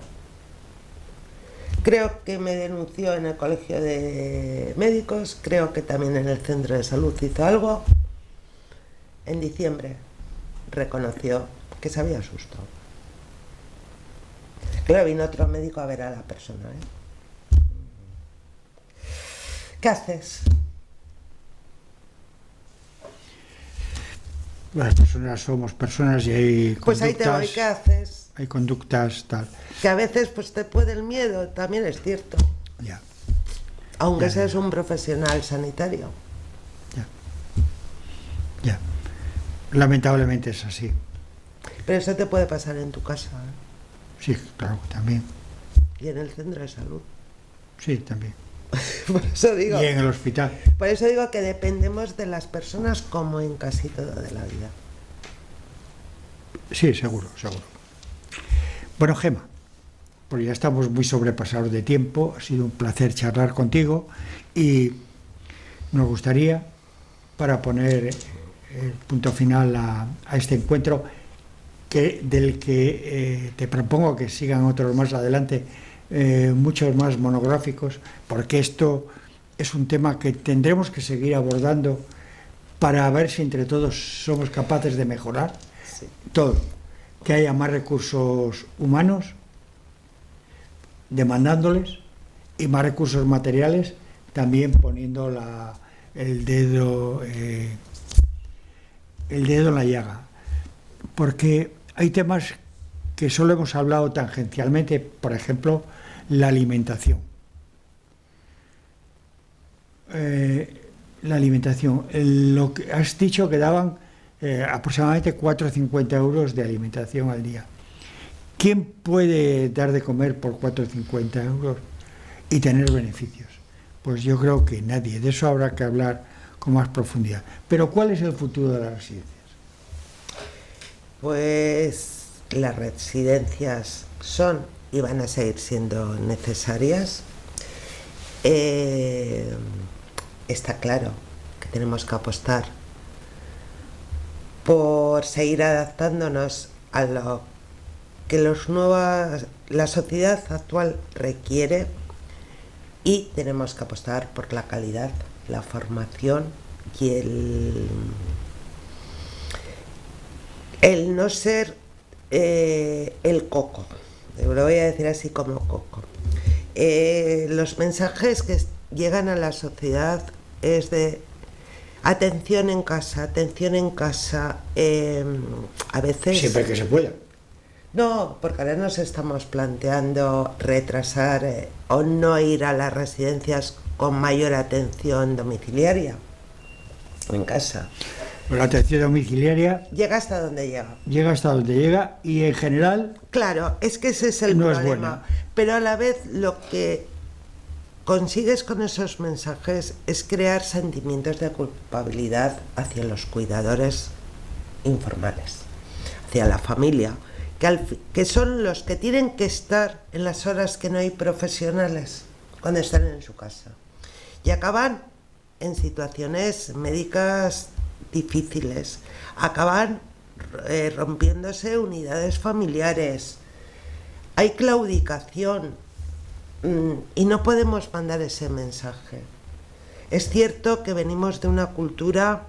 Creo que me denunció en el colegio de médicos, creo que también en el centro de salud hizo algo. En diciembre reconoció que se había asustado. Claro, vino otro médico a ver a la persona, ¿eh? ¿Qué haces? Las personas somos personas y hay conductas... Pues ahí te voy, ¿qué haces? Hay conductas tal. Que a veces pues te puede el miedo, también es cierto. Ya. Aunque seas un profesional sanitario. Ya. Lamentablemente es así. Pero eso te puede pasar en tu casa, ¿eh? Sí, claro, también. Y en el centro de salud. Sí, también. Por eso digo... Y en el hospital. Por eso digo que dependemos de las personas como en casi todo de la vida. Sí, seguro. Bueno, Gemma, pues ya estamos muy sobrepasados de tiempo. Ha sido un placer charlar contigo y nos gustaría, para poner el punto final a este encuentro, del que te propongo que sigan otros más adelante, muchos más monográficos, porque esto es un tema que tendremos que seguir abordando para ver si entre todos somos capaces de mejorar todo, que haya más recursos humanos demandándoles y más recursos materiales, también poniendo el dedo en la llaga. porque hay temas que solo hemos hablado tangencialmente, por ejemplo, la alimentación. La alimentación. Lo que has dicho que daban aproximadamente 4 o 50 euros de alimentación al día. ¿Quién puede dar de comer por 4 o 50 euros y tener beneficios? Pues yo creo que nadie. De eso habrá que hablar con más profundidad. Pero ¿cuál es el futuro de las residencias? Pues las residencias son y van a seguir siendo necesarias. Está claro que tenemos que apostar por seguir adaptándonos a lo que la sociedad actual requiere, y tenemos que apostar por la calidad, la formación y el no ser el coco, lo voy a decir así como coco. Los mensajes que llegan a la sociedad es de atención en casa, a veces... Siempre que se pueda. No, porque ahora nos estamos planteando retrasar o no ir a las residencias con mayor atención domiciliaria en casa. La atención domiciliaria llega hasta donde llega. Llega hasta donde llega y en general... Claro, es que ese es el problema. Pero a la vez lo que consigues con esos mensajes es crear sentimientos de culpabilidad hacia los cuidadores informales, hacia la familia, que son los que tienen que estar en las horas que no hay profesionales cuando están en su casa. Y acaban en situaciones médicas difíciles, acaban rompiéndose unidades familiares, hay claudicación, y no podemos mandar ese mensaje. Es cierto que venimos de una cultura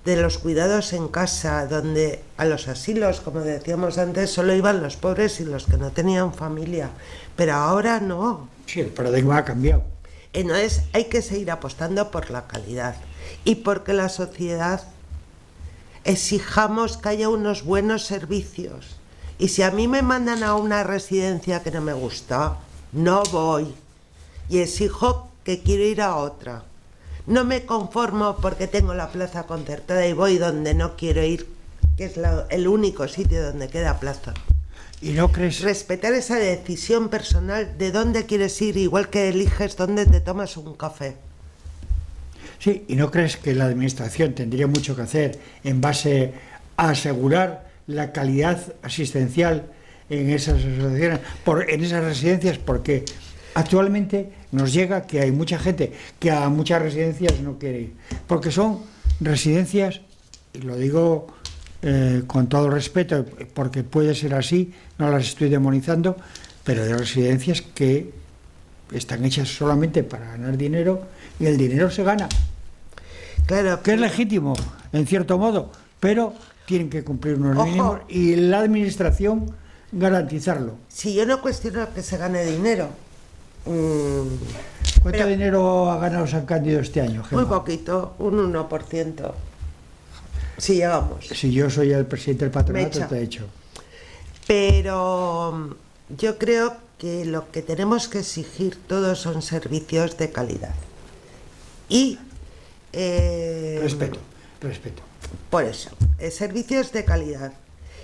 de los cuidados en casa, donde a los asilos, como decíamos antes, solo iban los pobres y los que no tenían familia, pero ahora no. Sí, el paradigma ha cambiado. Entonces hay que seguir apostando por la calidad y porque la sociedad exijamos que haya unos buenos servicios. Y si a mí me mandan a una residencia que no me gusta, no voy y exijo que quiero ir a otra. No me conformo porque tengo la plaza concertada y voy donde no quiero ir, que es el único sitio donde queda plaza. ¿Y no crees? Respetar esa decisión personal de dónde quieres ir, igual que eliges dónde te tomas un café. Sí, ¿y no crees que la administración tendría mucho que hacer en base a asegurar la calidad asistencial en esas asociaciones, en esas residencias? Porque actualmente nos llega que hay mucha gente que a muchas residencias no quiere ir, porque son residencias, y lo digo con todo respeto, porque puede ser así, no las estoy demonizando, pero de residencias que están hechas solamente para ganar dinero, y el dinero se gana. Claro, que es legítimo, en cierto modo, pero tienen que cumplir unos mínimos y la administración garantizarlo. Si yo no cuestiono que se gane dinero. ¿Cuánto dinero ha ganado San Cándido este año, Gemma? Muy poquito, un 1%. Si llegamos. Si yo soy el presidente del patronato, te he hecho. Pero yo creo que lo que tenemos que exigir todos son servicios de calidad. Y... respeto. Por eso, servicios de calidad.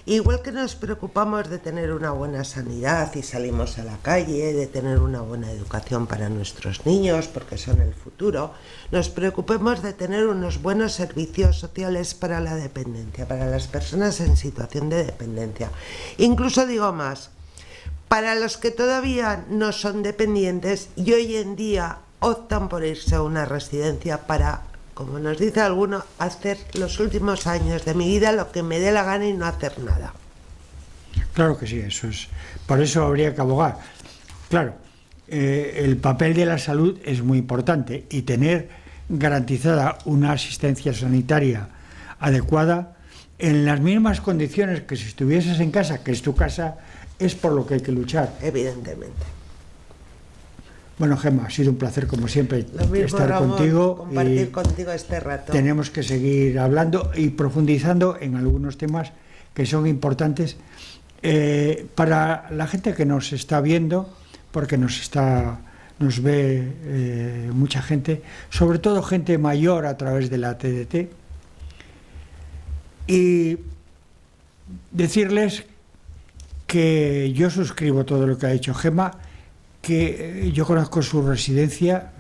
Igual que nos preocupamos de tener una buena sanidad y salimos a la calle, de tener una buena educación para nuestros niños, porque son el futuro, nos preocupemos de tener unos buenos servicios sociales para la dependencia, para las personas en situación de dependencia. Incluso digo más, para los que todavía no son dependientes y hoy en día optan por irse a una residencia para, como nos dice alguno, hacer los últimos años de mi vida lo que me dé la gana y no hacer nada. Claro que sí, eso es. Por eso habría que abogar. Claro, el papel de la salud es muy importante y tener garantizada una asistencia sanitaria adecuada en las mismas condiciones que si estuvieses en casa, que es tu casa, es por lo que hay que luchar. Evidentemente. Bueno, Gemma, ha sido un placer como siempre estar Ramón, contigo. Compartir contigo este rato. Tenemos que seguir hablando y profundizando en algunos temas que son importantes para la gente que nos está viendo, porque nos ve mucha gente, sobre todo gente mayor a través de la TDT, y decirles que yo suscribo todo lo que ha dicho Gemma, que yo conozco su residencia,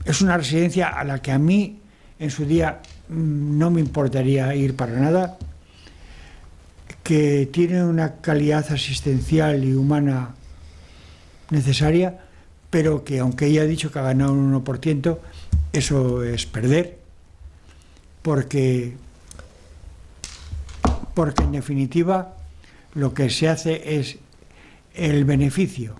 es una residencia a la que a mí en su día no me importaría ir para nada, que tiene una calidad asistencial y humana necesaria, pero que aunque ella ha dicho que ha ganado un 1%, eso es perder, porque en definitiva lo que se hace es el beneficio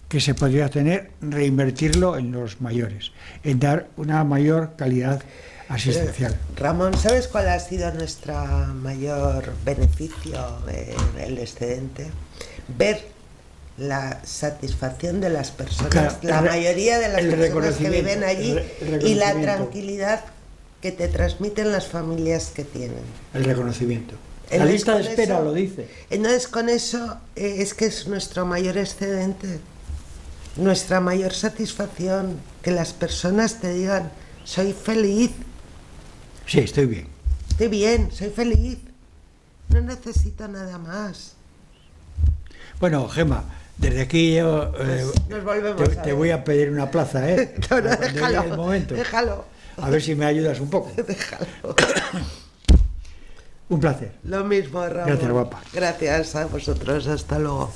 que se podría tener, reinvertirlo en los mayores, en dar una mayor calidad asistencial. Ramón, ¿sabes cuál ha sido nuestro mayor beneficio en el excedente? Ver la satisfacción de las personas, claro, la mayoría de las personas que viven allí, y la tranquilidad que te transmiten las familias que tienen. El reconocimiento. La lista de espera lo dice. Entonces, con eso es que es nuestro mayor excedente, nuestra mayor satisfacción, que las personas te digan: soy feliz. Sí, estoy bien. Estoy bien, soy feliz. No necesito nada más. Bueno, Gemma, desde aquí yo nos volvemos te voy a pedir una plaza, ¿eh? No, déjalo, el momento. Déjalo. A ver si me ayudas un poco. Déjalo. Un placer. Lo mismo, Ramón. Gracias, guapa. Gracias a vosotros. Hasta luego.